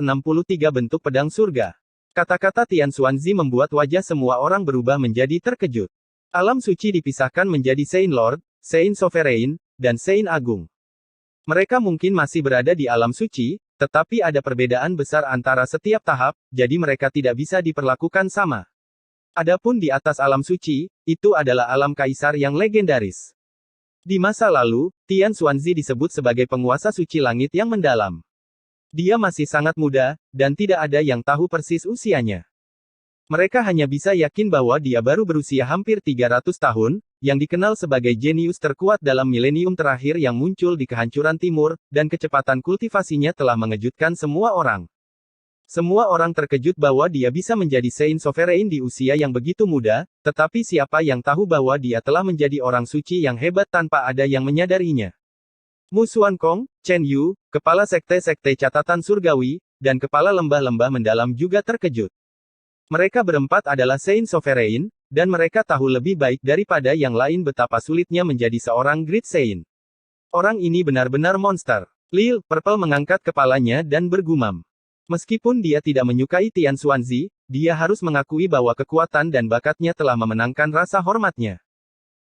Bentuk Pedang Surga. Kata-kata Tian Xuanzi membuat wajah semua orang berubah menjadi terkejut. Alam suci dipisahkan menjadi Saint Lord, Saint Sovereign, dan Saint Agung. Mereka mungkin masih berada di alam suci, tetapi ada perbedaan besar antara setiap tahap, jadi mereka tidak bisa diperlakukan sama. Adapun di atas alam suci, itu adalah alam kaisar yang legendaris. Di masa lalu, Tian Xuanzi disebut sebagai penguasa suci langit yang mendalam. Dia masih sangat muda, dan tidak ada yang tahu persis usianya. Mereka hanya bisa yakin bahwa dia baru berusia hampir 300 tahun, yang dikenal sebagai jenius terkuat dalam milenium terakhir yang muncul di kehancuran timur, dan kecepatan kultivasinya telah mengejutkan semua orang. Semua orang terkejut bahwa dia bisa menjadi Saint Sovereign di usia yang begitu muda, tetapi siapa yang tahu bahwa dia telah menjadi orang suci yang hebat tanpa ada yang menyadarinya. Mu Xuankong, Chen Yu, kepala sekte-sekte catatan surgawi, dan kepala lembah-lembah mendalam juga terkejut. Mereka berempat adalah Saint Sovereign, dan mereka tahu lebih baik daripada yang lain betapa sulitnya menjadi seorang Great Saint. Orang ini benar-benar monster. Lil Purple mengangkat kepalanya dan bergumam. Meskipun dia tidak menyukai Tian Xuanzi, dia harus mengakui bahwa kekuatan dan bakatnya telah memenangkan rasa hormatnya.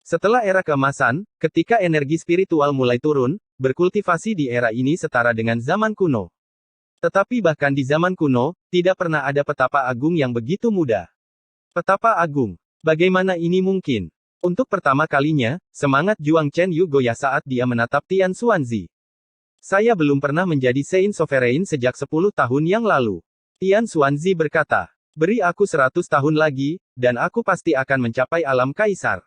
Setelah era keemasan, ketika energi spiritual mulai turun, berkultivasi di era ini setara dengan zaman kuno. Tetapi bahkan di zaman kuno, tidak pernah ada petapa agung yang begitu muda. Petapa agung. Bagaimana ini mungkin? Untuk pertama kalinya, semangat Juang Chen Yu goyah saat dia menatap Tian Xuanzi. Saya belum pernah menjadi Saint Sovereign sejak 10 tahun yang lalu. Tian Xuanzi berkata, beri aku 100 tahun lagi, dan aku pasti akan mencapai alam kaisar.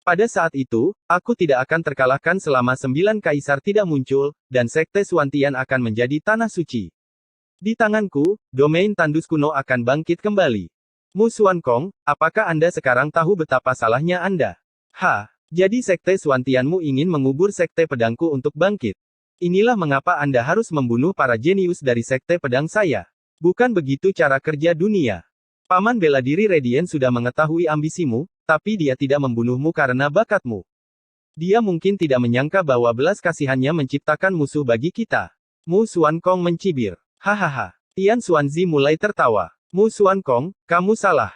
Pada saat itu, aku tidak akan terkalahkan selama 9 kaisar tidak muncul, dan Sekte Xuantian akan menjadi tanah suci. Di tanganku, domain tandus kuno akan bangkit kembali. Mu Xuankong, apakah Anda sekarang tahu betapa salahnya Anda? Jadi Sekte Xuantianmu ingin mengubur Sekte Pedangku untuk bangkit. Inilah mengapa Anda harus membunuh para jenius dari Sekte Pedang saya. Bukan begitu cara kerja dunia. Paman bela diri Radiant sudah mengetahui ambisimu, tapi dia tidak membunuhmu karena bakatmu. Dia mungkin tidak menyangka bahwa belas kasihannya menciptakan musuh bagi kita. Mu Xuankong mencibir. Hahaha. Tian Xuanzi mulai tertawa. Mu Xuankong, kamu salah.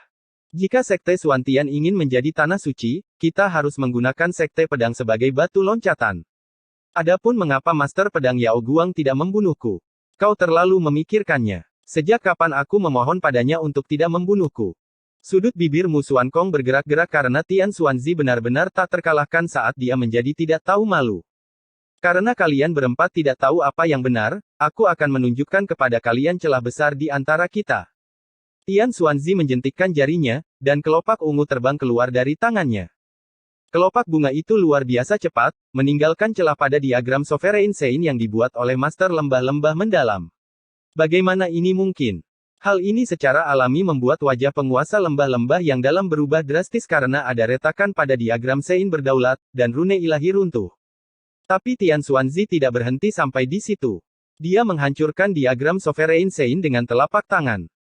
Jika Sekte Xuantian ingin menjadi tanah suci, kita harus menggunakan Sekte Pedang sebagai batu loncatan. Adapun mengapa Master Pedang Yao Guang tidak membunuhku? Kau terlalu memikirkannya. Sejak kapan aku memohon padanya untuk tidak membunuhku? Sudut bibir Mu Xuankong bergerak-gerak karena Tian Xuanzi benar-benar tak terkalahkan saat dia menjadi tidak tahu malu. Karena kalian berempat tidak tahu apa yang benar, aku akan menunjukkan kepada kalian celah besar di antara kita. Tian Xuanzi menjentikkan jarinya, dan kelopak ungu terbang keluar dari tangannya. Kelopak bunga itu luar biasa cepat, meninggalkan celah pada diagram Sovereign Sein yang dibuat oleh Master Lembah-Lembah Mendalam. Bagaimana ini mungkin? Hal ini secara alami membuat wajah penguasa lembah-lembah yang dalam berubah drastis karena ada retakan pada diagram Sein berdaulat, dan rune ilahi runtuh. Tapi Tian Xuanzi tidak berhenti sampai di situ. Dia menghancurkan diagram Sovereign Sein dengan telapak tangan.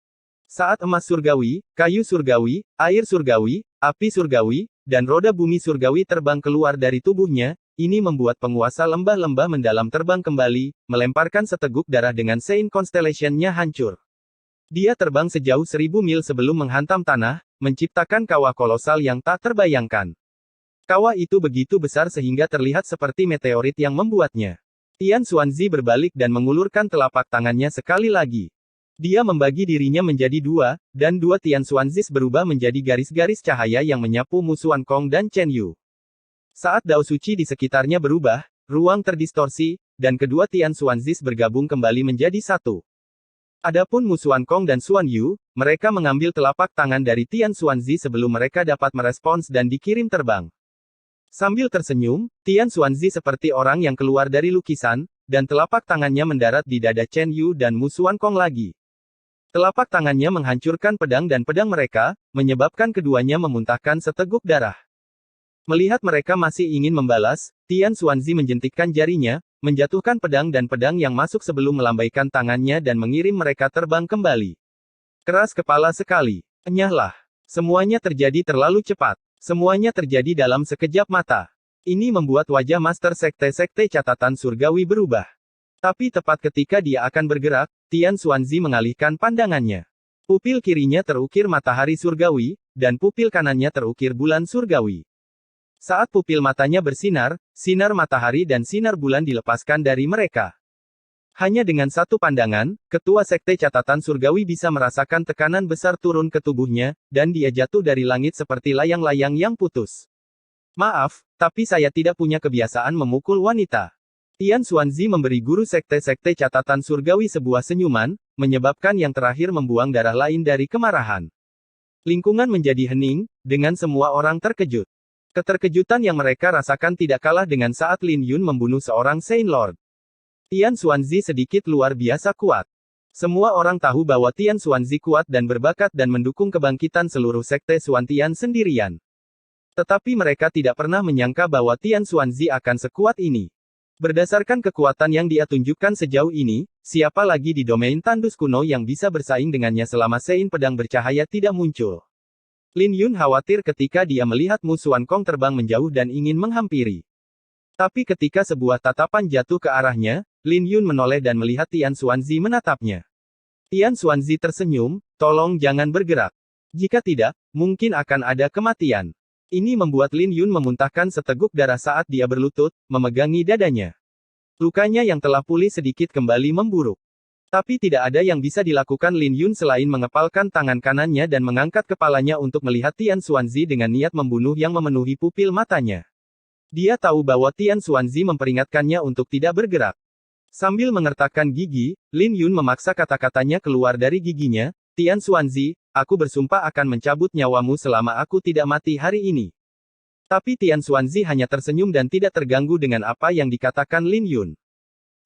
Saat emas surgawi, kayu surgawi, air surgawi, api surgawi, dan roda bumi surgawi terbang keluar dari tubuhnya, ini membuat penguasa lembah-lembah mendalam terbang kembali, melemparkan seteguk darah dengan Sein Constellation-nya hancur. Dia terbang sejauh 1000 mil sebelum menghantam tanah, menciptakan kawah kolosal yang tak terbayangkan. Kawah itu begitu besar sehingga terlihat seperti meteorit yang membuatnya. Tian Xuanzi berbalik dan mengulurkan telapak tangannya sekali lagi. Dia membagi dirinya menjadi dua, dan dua Tian Xuanzi berubah menjadi garis-garis cahaya yang menyapu Mu Xuankong dan Chen Yu. Saat dao suci di sekitarnya berubah, ruang terdistorsi, dan kedua Tian Xuanzi bergabung kembali menjadi satu. Adapun Mu Xuankong dan Xuan Yu, mereka mengambil telapak tangan dari Tian Xuanzi sebelum mereka dapat merespons dan dikirim terbang. Sambil tersenyum, Tian Xuanzi seperti orang yang keluar dari lukisan, dan telapak tangannya mendarat di dada Chen Yu dan Mu Xuankong lagi. Telapak tangannya menghancurkan pedang dan pedang mereka, menyebabkan keduanya memuntahkan seteguk darah. Melihat mereka masih ingin membalas, Tian Xuanzi menjentikkan jarinya, menjatuhkan pedang dan pedang yang masuk sebelum melambaikan tangannya dan mengirim mereka terbang kembali. Keras kepala sekali. Enyahlah. Semuanya terjadi terlalu cepat. Semuanya terjadi dalam sekejap mata. Ini membuat wajah Master Sekte-Sekte Catatan Surgawi berubah. Tapi tepat ketika dia akan bergerak, Tian Xuanzi mengalihkan pandangannya. Pupil kirinya terukir matahari surgawi, dan pupil kanannya terukir bulan surgawi. Saat pupil matanya bersinar, sinar matahari dan sinar bulan dilepaskan dari mereka. Hanya dengan satu pandangan, ketua Sekte Catatan Surgawi bisa merasakan tekanan besar turun ke tubuhnya, dan dia jatuh dari langit seperti layang-layang yang putus. Maaf, tapi saya tidak punya kebiasaan memukul wanita. Tian Xuanzi memberi guru Sekte-Sekte Catatan Surgawi sebuah senyuman, menyebabkan yang terakhir membuang darah lain dari kemarahan. Lingkungan menjadi hening, dengan semua orang terkejut. Keterkejutan yang mereka rasakan tidak kalah dengan saat Lin Yun membunuh seorang Saint Lord. Tian Xuanzi sedikit luar biasa kuat. Semua orang tahu bahwa Tian Xuanzi kuat dan berbakat dan mendukung kebangkitan seluruh Sekte Xuantian sendirian. Tetapi mereka tidak pernah menyangka bahwa Tian Xuanzi akan sekuat ini. Berdasarkan kekuatan yang dia tunjukkan sejauh ini, siapa lagi di domain tandus kuno yang bisa bersaing dengannya selama Sein Pedang Bercahaya tidak muncul. Lin Yun khawatir ketika dia melihat Mu Xuankong terbang menjauh dan ingin menghampiri. Tapi ketika sebuah tatapan jatuh ke arahnya, Lin Yun menoleh dan melihat Tian Xuanzi menatapnya. Tian Xuanzi tersenyum, tolong jangan bergerak. Jika tidak, mungkin akan ada kematian. Ini membuat Lin Yun memuntahkan seteguk darah saat dia berlutut, memegangi dadanya. Lukanya yang telah pulih sedikit kembali memburuk. Tapi tidak ada yang bisa dilakukan Lin Yun selain mengepalkan tangan kanannya dan mengangkat kepalanya untuk melihat Tian Xuanzi dengan niat membunuh yang memenuhi pupil matanya. Dia tahu bahwa Tian Xuanzi memperingatkannya untuk tidak bergerak. Sambil mengertakkan gigi, Lin Yun memaksa kata-katanya keluar dari giginya, Tian Xuanzi, aku bersumpah akan mencabut nyawamu selama aku tidak mati hari ini. Tapi Tian Xuanzi hanya tersenyum dan tidak terganggu dengan apa yang dikatakan Lin Yun.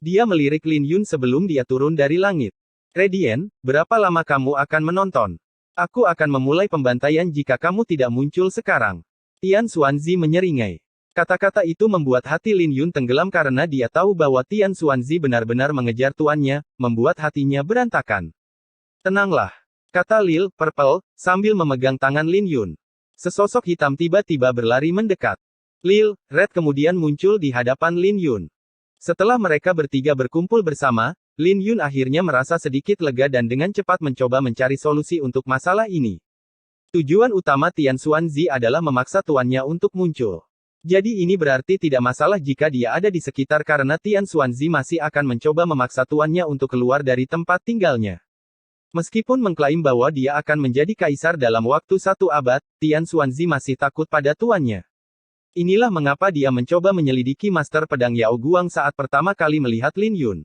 Dia melirik Lin Yun sebelum dia turun dari langit. Radiant, berapa lama kamu akan menonton? Aku akan memulai pembantaian jika kamu tidak muncul sekarang. Tian Xuanzi menyeringai. Kata-kata itu membuat hati Lin Yun tenggelam karena dia tahu bahwa Tian Xuanzi benar-benar mengejar tuannya, membuat hatinya berantakan. Tenanglah, kata Lil Purple, sambil memegang tangan Lin Yun. Sesosok hitam tiba-tiba berlari mendekat. Lil Red kemudian muncul di hadapan Lin Yun. Setelah mereka bertiga berkumpul bersama, Lin Yun akhirnya merasa sedikit lega dan dengan cepat mencoba mencari solusi untuk masalah ini. Tujuan utama Tian Xuanzi adalah memaksa tuannya untuk muncul. Jadi ini berarti tidak masalah jika dia ada di sekitar karena Tian Xuanzi masih akan mencoba memaksa tuannya untuk keluar dari tempat tinggalnya. Meskipun mengklaim bahwa dia akan menjadi kaisar dalam waktu 1 abad, Tian Xuanzi masih takut pada tuannya. Inilah mengapa dia mencoba menyelidiki Master Pedang Yao Guang saat pertama kali melihat Lin Yun.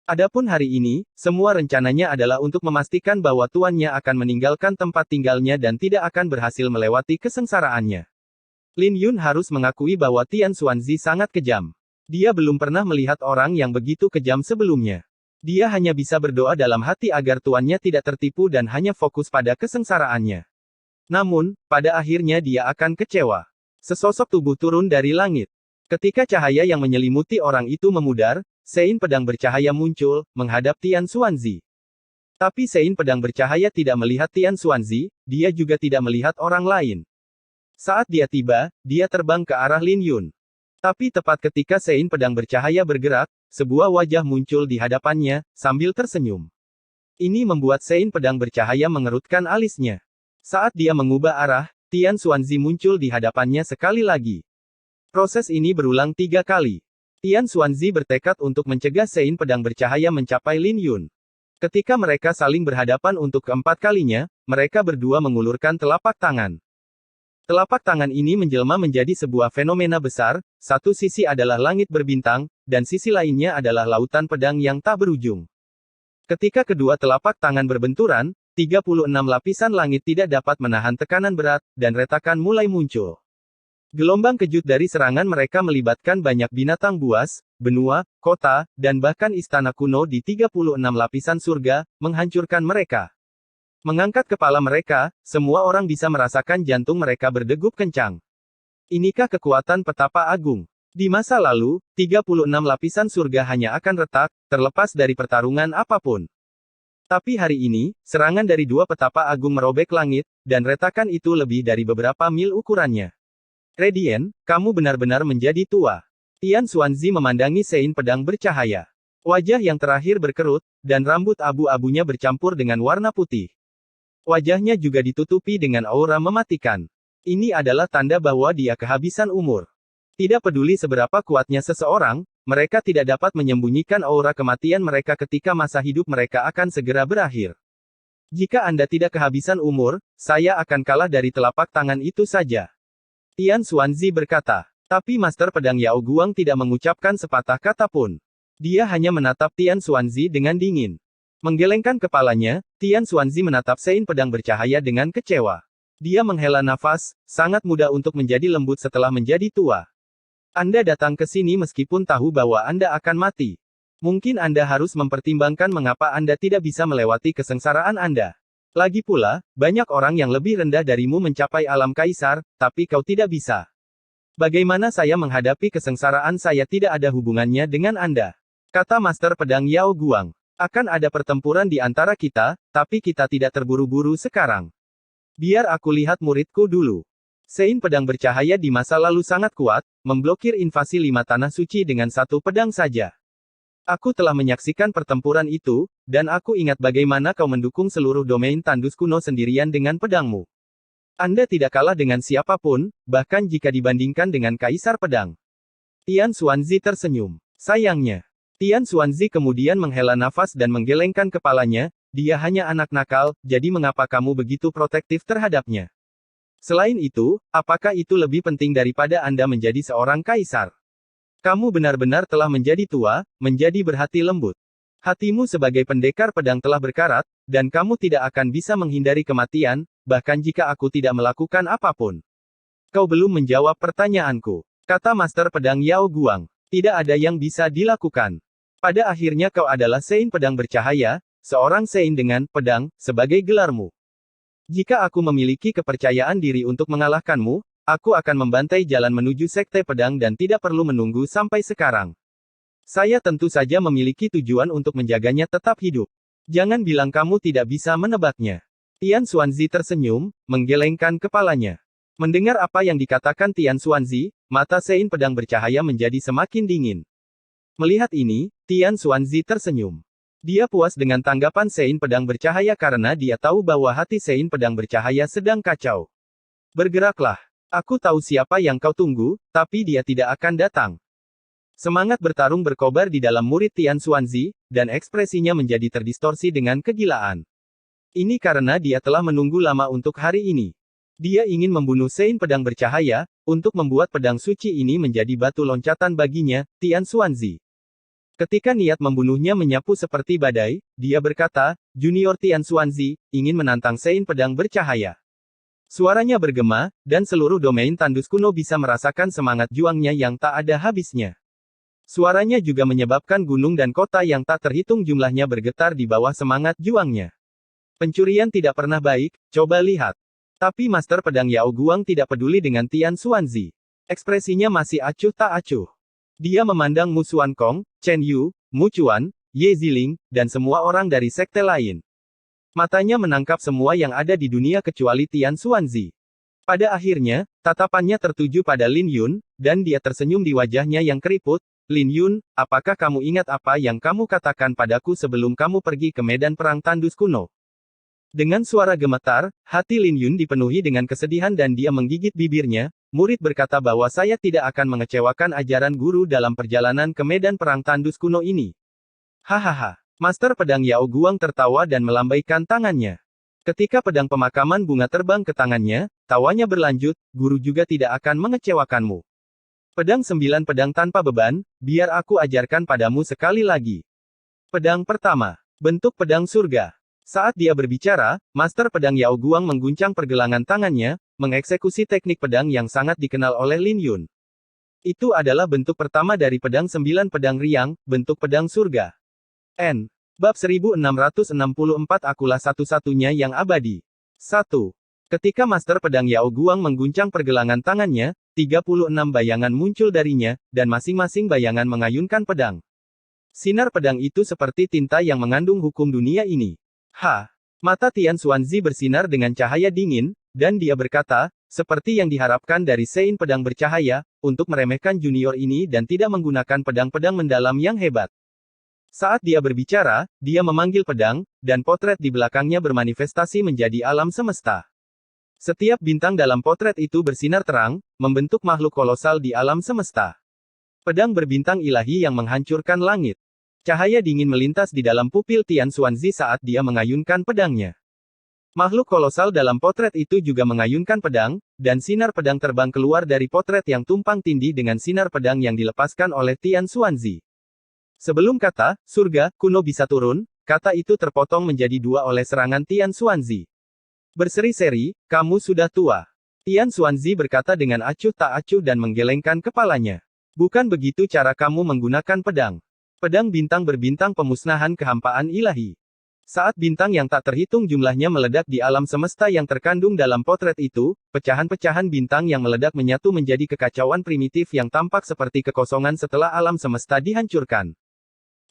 Adapun hari ini, semua rencananya adalah untuk memastikan bahwa tuannya akan meninggalkan tempat tinggalnya dan tidak akan berhasil melewati kesengsaraannya. Lin Yun harus mengakui bahwa Tian Xuanzi sangat kejam. Dia belum pernah melihat orang yang begitu kejam sebelumnya. Dia hanya bisa berdoa dalam hati agar tuannya tidak tertipu dan hanya fokus pada kesengsaraannya. Namun, pada akhirnya dia akan kecewa. Sesosok tubuh turun dari langit. Ketika cahaya yang menyelimuti orang itu memudar, Sein pedang bercahaya muncul, menghadap Tian Xuanzi. Tapi Sein pedang bercahaya tidak melihat Tian Xuanzi, dia juga tidak melihat orang lain. Saat dia tiba, dia terbang ke arah Lin Yun. Tapi tepat ketika Sein pedang bercahaya bergerak, sebuah wajah muncul di hadapannya, sambil tersenyum. Ini membuat Sein pedang bercahaya mengerutkan alisnya. Saat dia mengubah arah, Tian Xuanzi muncul di hadapannya sekali lagi. Proses ini berulang 3 kali. Tian Xuanzi bertekad untuk mencegah Sein pedang bercahaya mencapai Lin Yun. Ketika mereka saling berhadapan untuk keempat kalinya, mereka berdua mengulurkan telapak tangan. Telapak tangan ini menjelma menjadi sebuah fenomena besar, satu sisi adalah langit berbintang, dan sisi lainnya adalah lautan pedang yang tak berujung. Ketika kedua telapak tangan berbenturan, 36 lapisan langit tidak dapat menahan tekanan berat, dan retakan mulai muncul. Gelombang kejut dari serangan mereka melibatkan banyak binatang buas, benua, kota, dan bahkan istana kuno di 36 lapisan surga, menghancurkan mereka. Mengangkat kepala mereka, semua orang bisa merasakan jantung mereka berdegup kencang. Inikah kekuatan petapa agung? Di masa lalu, 36 lapisan surga hanya akan retak, terlepas dari pertarungan apapun. Tapi hari ini, serangan dari 2 petapa agung merobek langit, dan retakan itu lebih dari beberapa mil ukurannya. Radiant, kamu benar-benar menjadi tua. Tian Xuanzi memandangi Sein pedang bercahaya. Wajah yang terakhir berkerut, dan rambut abu-abunya bercampur dengan warna putih. Wajahnya juga ditutupi dengan aura mematikan. Ini adalah tanda bahwa dia kehabisan umur. Tidak peduli seberapa kuatnya seseorang, mereka tidak dapat menyembunyikan aura kematian mereka ketika masa hidup mereka akan segera berakhir. Jika Anda tidak kehabisan umur, saya akan kalah dari telapak tangan itu saja. Tian Xuanzi berkata. Tapi Master Pedang Yao Guang tidak mengucapkan sepatah kata pun. Dia hanya menatap Tian Xuanzi dengan dingin. Menggelengkan kepalanya, Tian Xuanzi menatap Sein pedang bercahaya dengan kecewa. Dia menghela nafas, sangat mudah untuk menjadi lembut setelah menjadi tua. Anda datang ke sini meskipun tahu bahwa Anda akan mati. Mungkin Anda harus mempertimbangkan mengapa Anda tidak bisa melewati kesengsaraan Anda. Lagi pula, banyak orang yang lebih rendah darimu mencapai alam kaisar, tapi kau tidak bisa. Bagaimana saya menghadapi kesengsaraan saya tidak ada hubungannya dengan Anda. Kata Master Pedang Yao Guang. Akan ada pertempuran di antara kita, tapi kita tidak terburu-buru sekarang. Biar aku lihat muridku dulu. Sein pedang bercahaya di masa lalu sangat kuat, memblokir invasi 5 tanah suci dengan 1 pedang saja. Aku telah menyaksikan pertempuran itu, dan aku ingat bagaimana kau mendukung seluruh domain tandus kuno sendirian dengan pedangmu. Anda tidak kalah dengan siapapun, bahkan jika dibandingkan dengan Kaisar Pedang. Tian Xuanzi tersenyum. Sayangnya. Tian Xuanzi kemudian menghela nafas dan menggelengkan kepalanya, dia hanya anak nakal, jadi mengapa kamu begitu protektif terhadapnya? Selain itu, apakah itu lebih penting daripada Anda menjadi seorang kaisar? Kamu benar-benar telah menjadi tua, menjadi berhati lembut. Hatimu sebagai pendekar pedang telah berkarat, dan kamu tidak akan bisa menghindari kematian, bahkan jika aku tidak melakukan apapun. Kau belum menjawab pertanyaanku, kata Master Pedang Yao Guang. Tidak ada yang bisa dilakukan. Pada akhirnya kau adalah Sein pedang bercahaya, seorang Sein dengan pedang sebagai gelarmu. Jika aku memiliki kepercayaan diri untuk mengalahkanmu, aku akan membantai jalan menuju Sekte Pedang dan tidak perlu menunggu sampai sekarang. Saya tentu saja memiliki tujuan untuk menjaganya tetap hidup. Jangan bilang kamu tidak bisa menebaknya. Tian Xuanzi tersenyum, menggelengkan kepalanya. Mendengar apa yang dikatakan Tian Xuanzi, mata Sein Pedang Bercahaya menjadi semakin dingin. Melihat ini, Tian Xuanzi tersenyum. Dia puas dengan tanggapan Sein Pedang Bercahaya karena dia tahu bahwa hati Sein Pedang Bercahaya sedang kacau. Bergeraklah. Aku tahu siapa yang kau tunggu, tapi dia tidak akan datang. Semangat bertarung berkobar di dalam murid Tian Xuanzi, dan ekspresinya menjadi terdistorsi dengan kegilaan. Ini karena dia telah menunggu lama untuk hari ini. Dia ingin membunuh Sein Pedang Bercahaya, untuk membuat pedang suci ini menjadi batu loncatan baginya, Tian Xuanzi. Ketika niat membunuhnya menyapu seperti badai, dia berkata, Junior Tian Xuanzi, ingin menantang Sein Pedang Bercahaya. Suaranya bergema, dan seluruh domain tandus kuno bisa merasakan semangat juangnya yang tak ada habisnya. Suaranya juga menyebabkan gunung dan kota yang tak terhitung jumlahnya bergetar di bawah semangat juangnya. Pencurian tidak pernah baik, coba lihat. Tapi Master Pedang Yao Guang tidak peduli dengan Tian Xuanzi. Ekspresinya masih acuh tak acuh. Dia memandang Mu Xuankong, Chen Yu, Mu Chuan, Ye Ziling, dan semua orang dari sekte lain. Matanya menangkap semua yang ada di dunia kecuali Tian Xuanzi. Pada akhirnya, tatapannya tertuju pada Lin Yun, dan dia tersenyum di wajahnya yang keriput. Lin Yun, apakah kamu ingat apa yang kamu katakan padaku sebelum kamu pergi ke medan perang tandus kuno? Dengan suara gemetar, hati Lin Yun dipenuhi dengan kesedihan dan dia menggigit bibirnya. Murid berkata bahwa saya tidak akan mengecewakan ajaran guru dalam perjalanan ke medan perang tandus kuno ini. Hahaha. Master Pedang Yao Guang tertawa dan melambaikan tangannya. Ketika pedang pemakaman bunga terbang ke tangannya, tawanya berlanjut, guru juga tidak akan mengecewakanmu. Pedang 9 pedang tanpa beban, biar aku ajarkan padamu sekali lagi. Pedang pertama. Bentuk pedang surga. Saat dia berbicara, Master Pedang Yao Guang mengguncang pergelangan tangannya, mengeksekusi teknik pedang yang sangat dikenal oleh Lin Yun. Itu adalah bentuk pertama dari pedang 9 pedang riang, bentuk pedang surga. N. Bab 1664 akulah satu-satunya yang abadi. 1. Ketika Master Pedang Yao Guang mengguncang pergelangan tangannya, 36 bayangan muncul darinya, dan masing-masing bayangan mengayunkan pedang. Sinar pedang itu seperti tinta yang mengandung hukum dunia ini. Mata Tian Xuanzi bersinar dengan cahaya dingin, dan dia berkata, seperti yang diharapkan dari Sein Pedang Bercahaya, untuk meremehkan junior ini dan tidak menggunakan pedang-pedang mendalam yang hebat. Saat dia berbicara, dia memanggil pedang, dan potret di belakangnya bermanifestasi menjadi alam semesta. Setiap bintang dalam potret itu bersinar terang, membentuk makhluk kolosal di alam semesta. Pedang berbintang ilahi yang menghancurkan langit. Cahaya dingin melintas di dalam pupil Tian Xuanzi saat dia mengayunkan pedangnya. Makhluk kolosal dalam potret itu juga mengayunkan pedang, dan sinar pedang terbang keluar dari potret yang tumpang tindih dengan sinar pedang yang dilepaskan oleh Tian Xuanzi. Sebelum kata, surga, kuno bisa turun, kata itu terpotong menjadi dua oleh serangan Tian Xuanzi. Berseri-seri, kamu sudah tua. Tian Xuanzi berkata dengan acuh tak acuh dan menggelengkan kepalanya. Bukan begitu cara kamu menggunakan pedang. Pedang bintang berbintang pemusnahan kehampaan ilahi. Saat bintang yang tak terhitung jumlahnya meledak di alam semesta yang terkandung dalam potret itu, pecahan-pecahan bintang yang meledak menyatu menjadi kekacauan primitif yang tampak seperti kekosongan setelah alam semesta dihancurkan.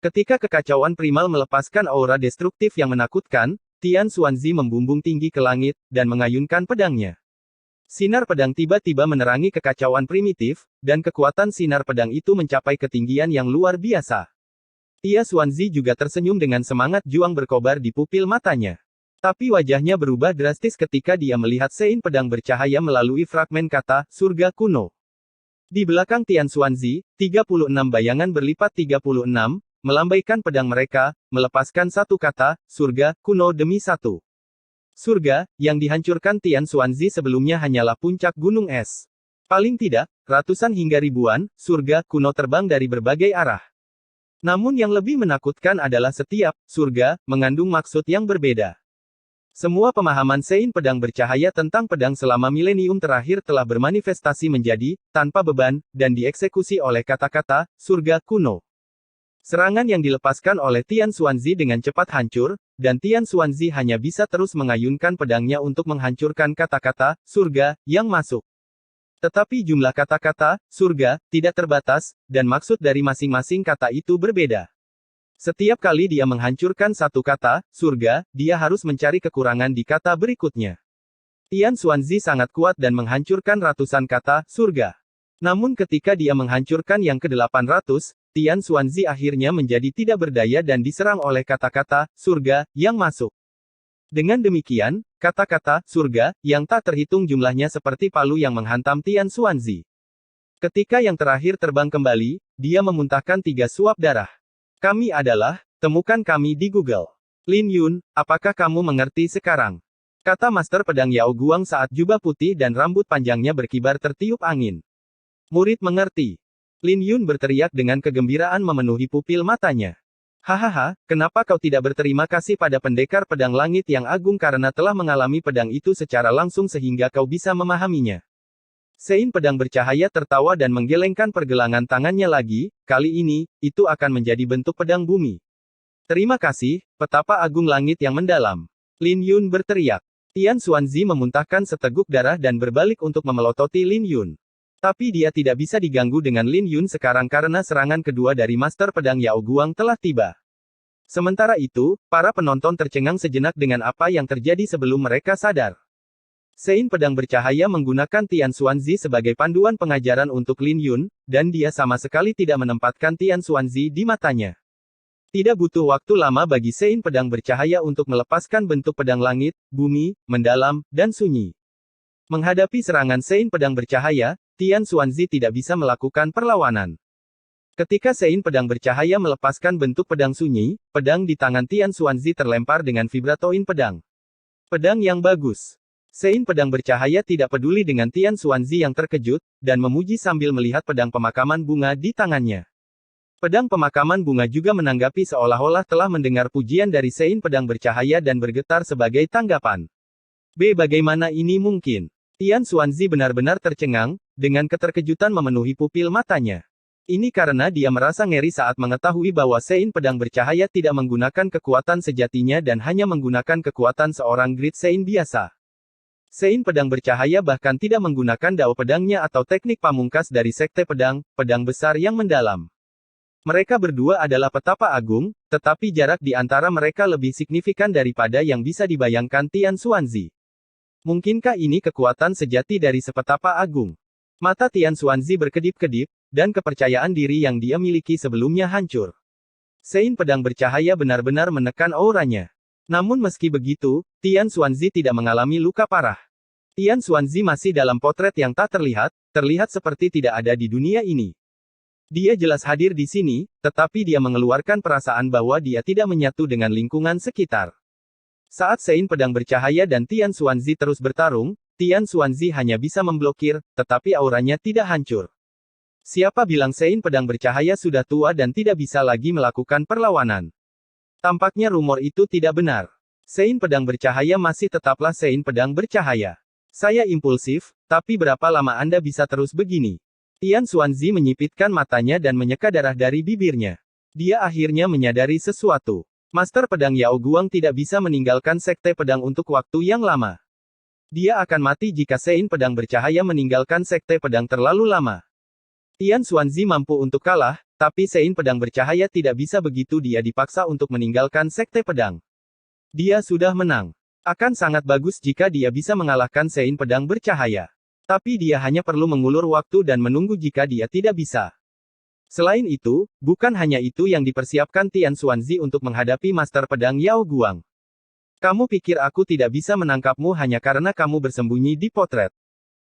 Ketika kekacauan primal melepaskan aura destruktif yang menakutkan, Tian Xuanzi membumbung tinggi ke langit, dan mengayunkan pedangnya. Sinar pedang tiba-tiba menerangi kekacauan primitif, dan kekuatan sinar pedang itu mencapai ketinggian yang luar biasa. Tian Xuanzi juga tersenyum dengan semangat juang berkobar di pupil matanya. Tapi wajahnya berubah drastis ketika dia melihat Sein Pedang Bercahaya melalui fragmen kata, surga kuno. Di belakang Tian Xuanzi, 36 bayangan berlipat 36, melambaikan pedang mereka, melepaskan satu kata, surga, kuno demi satu. Surga, yang dihancurkan Tian Xuanzi sebelumnya hanyalah puncak gunung es. Paling tidak, ratusan hingga ribuan, surga, kuno terbang dari berbagai arah. Namun yang lebih menakutkan adalah setiap, surga, mengandung maksud yang berbeda. Semua pemahaman Sein Pedang Bercahaya tentang pedang selama milenium terakhir telah bermanifestasi menjadi, tanpa beban, dan dieksekusi oleh kata-kata, surga, kuno. Serangan yang dilepaskan oleh Tian Xuanzi dengan cepat hancur, dan Tian Xuanzi hanya bisa terus mengayunkan pedangnya untuk menghancurkan kata-kata, surga, yang masuk. Tetapi jumlah kata-kata, surga, tidak terbatas, dan maksud dari masing-masing kata itu berbeda. Setiap kali dia menghancurkan satu kata, surga, dia harus mencari kekurangan di kata berikutnya. Tian Xuanzi sangat kuat dan menghancurkan ratusan kata, surga. Namun ketika dia menghancurkan yang ke-800, Tian Xuanzi akhirnya menjadi tidak berdaya dan diserang oleh kata-kata, surga, yang masuk. Dengan demikian, kata-kata, surga, yang tak terhitung jumlahnya seperti palu yang menghantam Tian Xuanzi. Ketika yang terakhir terbang kembali, dia memuntahkan 3 suap darah. Kami adalah, temukan kami di Google. Lin Yun, apakah kamu mengerti sekarang? Kata Master Pedang Yao Guang saat jubah putih dan rambut panjangnya berkibar tertiup angin. Murid mengerti. Lin Yun berteriak dengan kegembiraan memenuhi pupil matanya. Hahaha, kenapa kau tidak berterima kasih pada pendekar pedang langit yang agung karena telah mengalami pedang itu secara langsung sehingga kau bisa memahaminya. Sein pedang bercahaya tertawa dan menggelengkan pergelangan tangannya lagi, kali ini, itu akan menjadi bentuk pedang bumi. Terima kasih, petapa agung langit yang mendalam. Lin Yun berteriak. Tian Xuanzi memuntahkan seteguk darah dan berbalik untuk memelototi Lin Yun. Tapi dia tidak bisa diganggu dengan Lin Yun sekarang karena serangan kedua dari Master Pedang Yao Guang telah tiba. Sementara itu, para penonton tercengang sejenak dengan apa yang terjadi sebelum mereka sadar. Sein pedang bercahaya menggunakan Tian Xuanzi sebagai panduan pengajaran untuk Lin Yun, dan dia sama sekali tidak menempatkan Tian Xuanzi di matanya. Tidak butuh waktu lama bagi Sein pedang bercahaya untuk melepaskan bentuk pedang langit, bumi, mendalam, dan sunyi. Menghadapi serangan Sein pedang bercahaya, Tian Xuanzi tidak bisa melakukan perlawanan. Ketika Sein pedang bercahaya melepaskan bentuk pedang sunyi, pedang di tangan Tian Xuanzi terlempar dengan vibratoin pedang. Pedang yang bagus. Sein pedang bercahaya tidak peduli dengan Tian Xuanzi yang terkejut, dan memuji sambil melihat pedang pemakaman bunga di tangannya. Pedang pemakaman bunga juga menanggapi seolah-olah telah mendengar pujian dari Sein pedang bercahaya dan bergetar sebagai tanggapan. Bagaimana ini mungkin? Tian Xuanzi benar-benar tercengang, dengan keterkejutan memenuhi pupil matanya. Ini karena dia merasa ngeri saat mengetahui bahwa Sein pedang bercahaya tidak menggunakan kekuatan sejatinya dan hanya menggunakan kekuatan seorang Great Sein biasa. Sein pedang bercahaya bahkan tidak menggunakan dao pedangnya atau teknik pamungkas dari sekte pedang, pedang besar yang mendalam. Mereka berdua adalah petapa agung, tetapi jarak di antara mereka lebih signifikan daripada yang bisa dibayangkan Tian Xuanzi. Mungkinkah ini kekuatan sejati dari sepetapa agung? Mata Tian Xuanzi berkedip-kedip, dan kepercayaan diri yang dia miliki sebelumnya hancur. Sein pedang bercahaya benar-benar menekan auranya. Namun meski begitu, Tian Xuanzi tidak mengalami luka parah. Tian Xuanzi masih dalam potret yang tak terlihat seperti tidak ada di dunia ini. Dia jelas hadir di sini, tetapi dia mengeluarkan perasaan bahwa dia tidak menyatu dengan lingkungan sekitar. Saat Sein pedang bercahaya dan Tian Xuanzi terus bertarung, Tian Xuanzi hanya bisa memblokir, tetapi auranya tidak hancur. Siapa bilang Sein pedang bercahaya sudah tua dan tidak bisa lagi melakukan perlawanan? Tampaknya rumor itu tidak benar. Sein pedang bercahaya masih tetaplah Sein pedang bercahaya. Saya impulsif, tapi berapa lama Anda bisa terus begini? Tian Xuanzi menyipitkan matanya dan menyeka darah dari bibirnya. Dia akhirnya menyadari sesuatu. Master Pedang Yao Guang tidak bisa meninggalkan sekte pedang untuk waktu yang lama. Dia akan mati jika Sein pedang bercahaya meninggalkan sekte pedang terlalu lama. Tian Xuanzi mampu untuk kalah, tapi Sein pedang bercahaya tidak bisa begitu dia dipaksa untuk meninggalkan sekte pedang. Dia sudah menang. Akan sangat bagus jika dia bisa mengalahkan Sein pedang bercahaya. Tapi dia hanya perlu mengulur waktu dan menunggu jika dia tidak bisa. Selain itu, bukan hanya itu yang dipersiapkan Tian Xuanzi untuk menghadapi Master Pedang Yao Guang. Kamu pikir aku tidak bisa menangkapmu hanya karena kamu bersembunyi di potret?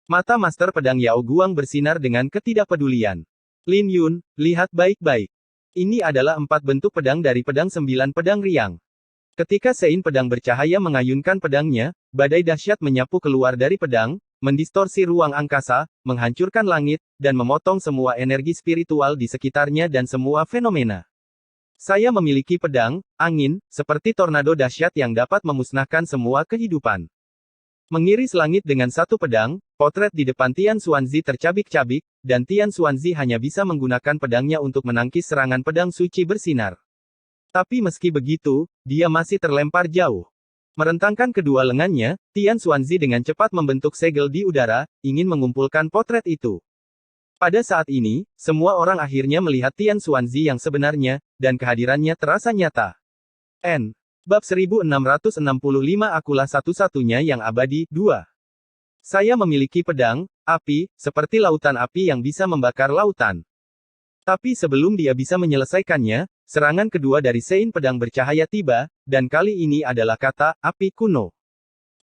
Mata Master Pedang Yao Guang bersinar dengan ketidakpedulian. Lin Yun, lihat baik-baik. Ini adalah 4 bentuk pedang dari pedang 9 pedang riang. Ketika Sein pedang bercahaya mengayunkan pedangnya, badai dahsyat menyapu keluar dari pedang, mendistorsi ruang angkasa, menghancurkan langit, dan memotong semua energi spiritual di sekitarnya dan semua fenomena. Saya memiliki pedang, angin, seperti tornado dahsyat yang dapat memusnahkan semua kehidupan. Mengiris langit dengan satu pedang, potret di depan Tian Xuanzi tercabik-cabik, dan Tian Xuanzi hanya bisa menggunakan pedangnya untuk menangkis serangan pedang suci bersinar. Tapi meski begitu, dia masih terlempar jauh. Merentangkan kedua lengannya, Tian Xuanzi dengan cepat membentuk segel di udara, ingin mengumpulkan potret itu. Pada saat ini, semua orang akhirnya melihat Tian Xuanzi yang sebenarnya, dan kehadirannya terasa nyata. N. Bab 1665 Akulah satu-satunya yang abadi, 2. Saya memiliki pedang, api, seperti lautan api yang bisa membakar lautan. Tapi sebelum dia bisa menyelesaikannya, serangan kedua dari Sein pedang bercahaya tiba, dan kali ini adalah kata, api kuno.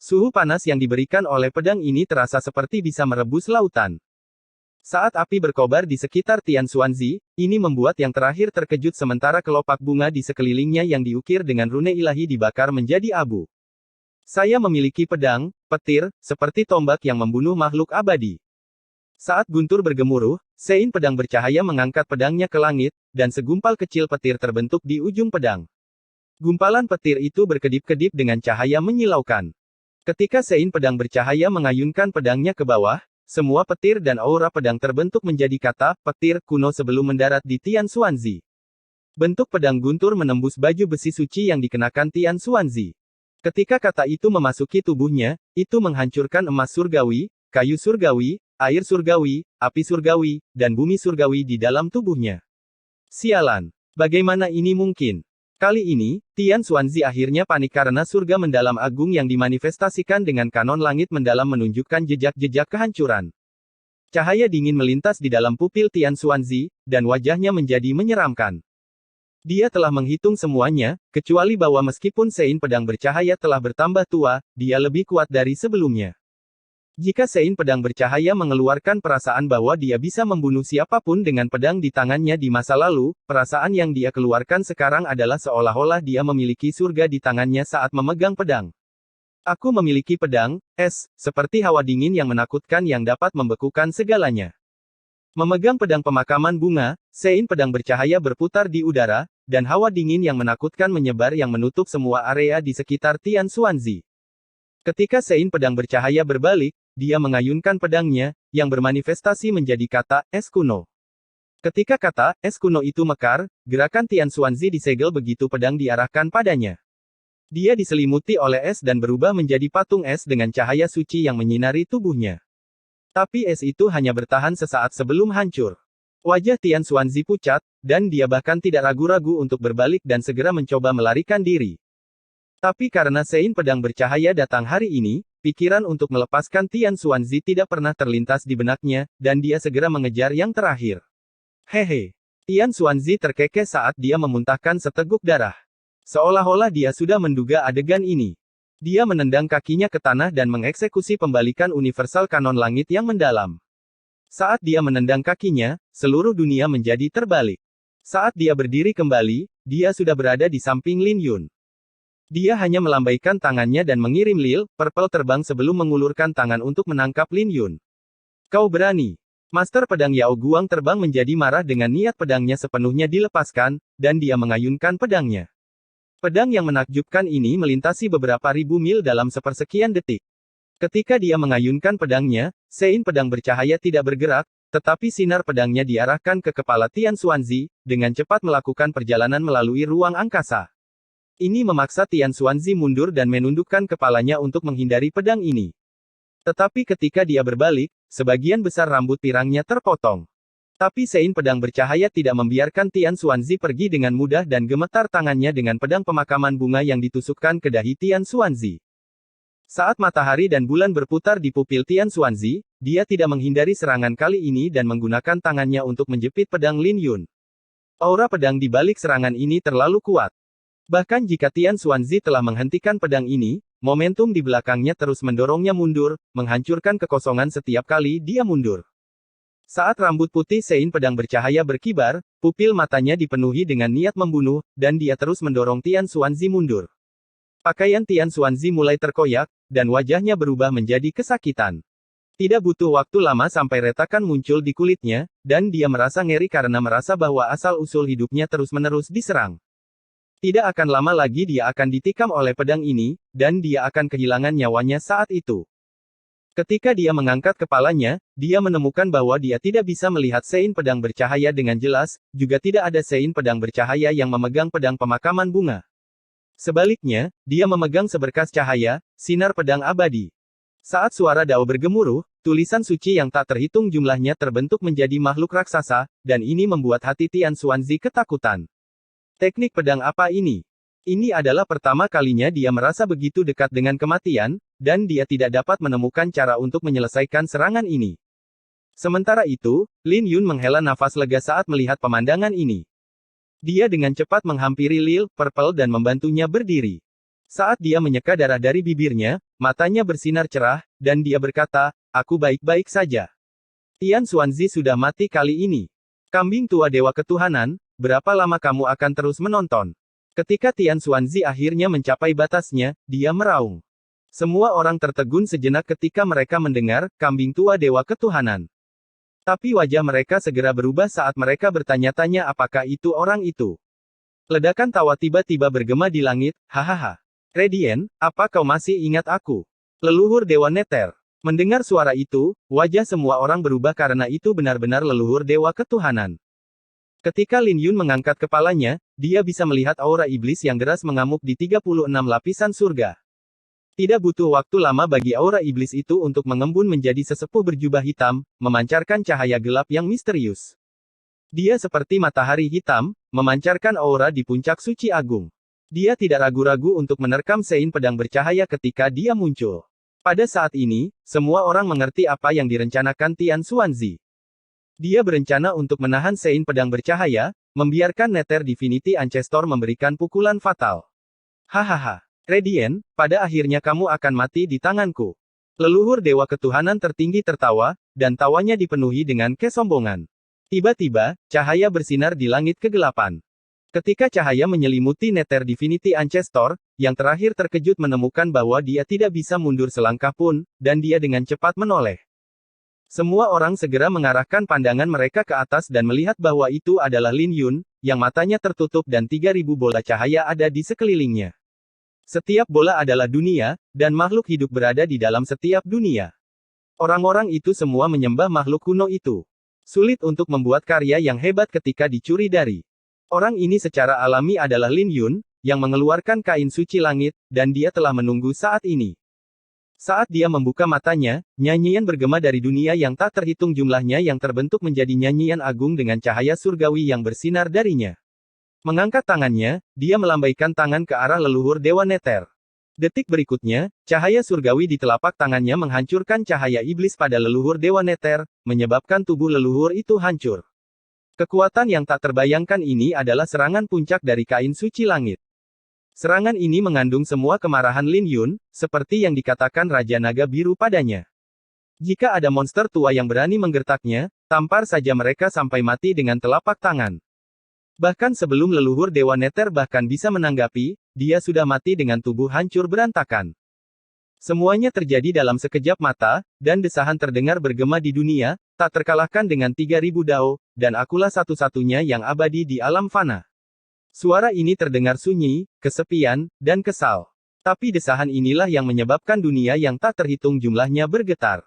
Suhu panas yang diberikan oleh pedang ini terasa seperti bisa merebus lautan. Saat api berkobar di sekitar Tian Xuanzi, ini membuat yang terakhir terkejut sementara kelopak bunga di sekelilingnya yang diukir dengan rune ilahi dibakar menjadi abu. Saya memiliki pedang, petir, seperti tombak yang membunuh makhluk abadi. Saat guntur bergemuruh, Sein pedang bercahaya mengangkat pedangnya ke langit, dan segumpal kecil petir terbentuk di ujung pedang. Gumpalan petir itu berkedip-kedip dengan cahaya menyilaukan. Ketika Sein pedang bercahaya mengayunkan pedangnya ke bawah, semua petir dan aura pedang terbentuk menjadi kata, petir, kuno sebelum mendarat di Tian Xuanzi. Bentuk pedang guntur menembus baju besi suci yang dikenakan Tian Xuanzi. Ketika kata itu memasuki tubuhnya, itu menghancurkan emas surgawi, kayu surgawi, air surgawi, api surgawi, dan bumi surgawi di dalam tubuhnya. Sialan! Bagaimana ini mungkin? Kali ini, Tian Xuanzi akhirnya panik karena surga mendalam agung yang dimanifestasikan dengan kanon langit mendalam menunjukkan jejak-jejak kehancuran. Cahaya dingin melintas di dalam pupil Tian Xuanzi, dan wajahnya menjadi menyeramkan. Dia telah menghitung semuanya, kecuali bahwa meskipun Sein pedang bercahaya telah bertambah tua, dia lebih kuat dari sebelumnya. Jika Sein pedang bercahaya mengeluarkan perasaan bahwa dia bisa membunuh siapapun dengan pedang di tangannya di masa lalu, perasaan yang dia keluarkan sekarang adalah seolah-olah dia memiliki surga di tangannya saat memegang pedang. Aku memiliki pedang, es, seperti hawa dingin yang menakutkan yang dapat membekukan segalanya. Memegang pedang pemakaman bunga, Sein pedang bercahaya berputar di udara, dan hawa dingin yang menakutkan menyebar yang menutup semua area di sekitar Tian Xuanzi. Ketika Sein pedang bercahaya berbalik, dia mengayunkan pedangnya, yang bermanifestasi menjadi kata, es kuno. Ketika kata, es kuno itu mekar, gerakan Tian Xuanzi disegel begitu pedang diarahkan padanya. Dia diselimuti oleh es dan berubah menjadi patung es dengan cahaya suci yang menyinari tubuhnya. Tapi es itu hanya bertahan sesaat sebelum hancur. Wajah Tian Xuanzi pucat, dan dia bahkan tidak ragu-ragu untuk berbalik dan segera mencoba melarikan diri. Tapi karena Sein pedang bercahaya datang hari ini, pikiran untuk melepaskan Tian Xuanzi tidak pernah terlintas di benaknya, dan dia segera mengejar yang terakhir. Hehe. Tian Xuanzi terkekeh saat dia memuntahkan seteguk darah. Seolah-olah dia sudah menduga adegan ini. Dia menendang kakinya ke tanah dan mengeksekusi pembalikan universal kanon langit yang mendalam. Saat dia menendang kakinya, seluruh dunia menjadi terbalik. Saat dia berdiri kembali, dia sudah berada di samping Lin Yun. Dia hanya melambaikan tangannya dan mengirim Lil Purple terbang sebelum mengulurkan tangan untuk menangkap Lin Yun. Kau berani. Master pedang Yao Guang terbang menjadi marah dengan niat pedangnya sepenuhnya dilepaskan, dan dia mengayunkan pedangnya. Pedang yang menakjubkan ini melintasi beberapa ribu mil dalam sepersekian detik. Ketika dia mengayunkan pedangnya, Sein pedang bercahaya tidak bergerak, tetapi sinar pedangnya diarahkan ke kepala Tian Xuanzi, dengan cepat melakukan perjalanan melalui ruang angkasa. Ini memaksa Tian Xuanzi mundur dan menundukkan kepalanya untuk menghindari pedang ini. Tetapi ketika dia berbalik, sebagian besar rambut pirangnya terpotong. Tapi Sein pedang bercahaya tidak membiarkan Tian Xuanzi pergi dengan mudah dan gemetar tangannya dengan pedang pemakaman bunga yang ditusukkan ke dahi Tian Xuanzi. Saat matahari dan bulan berputar di pupil Tian Xuanzi, dia tidak menghindari serangan kali ini dan menggunakan tangannya untuk menjepit pedang Lin Yun. Aura pedang di balik serangan ini terlalu kuat. Bahkan jika Tian Xuanzi telah menghentikan pedang ini, momentum di belakangnya terus mendorongnya mundur, menghancurkan kekosongan setiap kali dia mundur. Saat rambut putih Sein pedang bercahaya berkibar, pupil matanya dipenuhi dengan niat membunuh, dan dia terus mendorong Tian Xuanzi mundur. Pakaian Tian Xuanzi mulai terkoyak, dan wajahnya berubah menjadi kesakitan. Tidak butuh waktu lama sampai retakan muncul di kulitnya, dan dia merasa ngeri karena merasa bahwa asal-usul hidupnya terus-menerus diserang. Tidak akan lama lagi dia akan ditikam oleh pedang ini, dan dia akan kehilangan nyawanya saat itu. Ketika dia mengangkat kepalanya, dia menemukan bahwa dia tidak bisa melihat Sein pedang bercahaya dengan jelas, juga tidak ada Sein pedang bercahaya yang memegang pedang pemakaman bunga. Sebaliknya, dia memegang seberkas cahaya, sinar pedang abadi. Saat suara Dao bergemuruh, tulisan suci yang tak terhitung jumlahnya terbentuk menjadi makhluk raksasa, dan ini membuat hati Tian Xuanzi ketakutan. Teknik pedang apa ini? Ini adalah pertama kalinya dia merasa begitu dekat dengan kematian, dan dia tidak dapat menemukan cara untuk menyelesaikan serangan ini. Sementara itu, Lin Yun menghela nafas lega saat melihat pemandangan ini. Dia dengan cepat menghampiri Lil Purple dan membantunya berdiri. Saat dia menyeka darah dari bibirnya, matanya bersinar cerah, dan dia berkata, "Aku baik-baik saja." Tian Xuanzi sudah mati kali ini. Kambing tua dewa ketuhanan, berapa lama kamu akan terus menonton? Ketika Tian Xuanzi akhirnya mencapai batasnya, dia meraung. Semua orang tertegun sejenak ketika mereka mendengar, kambing tua dewa ketuhanan. Tapi wajah mereka segera berubah saat mereka bertanya-tanya apakah itu orang itu. Ledakan tawa tiba-tiba bergema di langit, hahaha. Radiant, apa kau masih ingat aku? Leluhur Dewa Nether. Mendengar suara itu, wajah semua orang berubah karena itu benar-benar leluhur Dewa Ketuhanan. Ketika Lin Yun mengangkat kepalanya, dia bisa melihat aura iblis yang deras mengamuk di 36 lapisan surga. Tidak butuh waktu lama bagi aura iblis itu untuk mengembun menjadi sesepuh berjubah hitam, memancarkan cahaya gelap yang misterius. Dia seperti matahari hitam, memancarkan aura di puncak suci agung. Dia tidak ragu-ragu untuk menerkam sein pedang bercahaya ketika dia muncul. Pada saat ini, semua orang mengerti apa yang direncanakan Tian Xuanzi. Dia berencana untuk menahan sein pedang bercahaya, membiarkan Nether Divinity Ancestor memberikan pukulan fatal. Hahaha. Radiant, pada akhirnya kamu akan mati di tanganku. Leluhur Dewa Ketuhanan tertinggi tertawa, dan tawanya dipenuhi dengan kesombongan. Tiba-tiba, cahaya bersinar di langit kegelapan. Ketika cahaya menyelimuti Nether Divinity Ancestor, yang terakhir terkejut menemukan bahwa dia tidak bisa mundur selangkah pun, dan dia dengan cepat menoleh. Semua orang segera mengarahkan pandangan mereka ke atas dan melihat bahwa itu adalah Lin Yun, yang matanya tertutup dan 3000 bola cahaya ada di sekelilingnya. Setiap bola adalah dunia, dan makhluk hidup berada di dalam setiap dunia. Orang-orang itu semua menyembah makhluk kuno itu. Sulit untuk membuat karya yang hebat ketika dicuri dari. Orang ini secara alami adalah Lin Yun, yang mengeluarkan kain suci langit, dan dia telah menunggu saat ini. Saat dia membuka matanya, nyanyian bergema dari dunia yang tak terhitung jumlahnya yang terbentuk menjadi nyanyian agung dengan cahaya surgawi yang bersinar darinya. Mengangkat tangannya, dia melambaikan tangan ke arah leluhur Dewa Nether. Detik berikutnya, cahaya surgawi di telapak tangannya menghancurkan cahaya iblis pada leluhur Dewa Nether, menyebabkan tubuh leluhur itu hancur. Kekuatan yang tak terbayangkan ini adalah serangan puncak dari kain suci langit. Serangan ini mengandung semua kemarahan Lin Yun, seperti yang dikatakan Raja Naga Biru padanya. Jika ada monster tua yang berani menggertaknya, tampar saja mereka sampai mati dengan telapak tangan. Bahkan sebelum leluhur Dewa Nether bahkan bisa menanggapi, dia sudah mati dengan tubuh hancur berantakan. Semuanya terjadi dalam sekejap mata, dan desahan terdengar bergema di dunia, tak terkalahkan dengan 3000 dao, dan akulah satu-satunya yang abadi di alam fana. Suara ini terdengar sunyi, kesepian, dan kesal. Tapi desahan inilah yang menyebabkan dunia yang tak terhitung jumlahnya bergetar.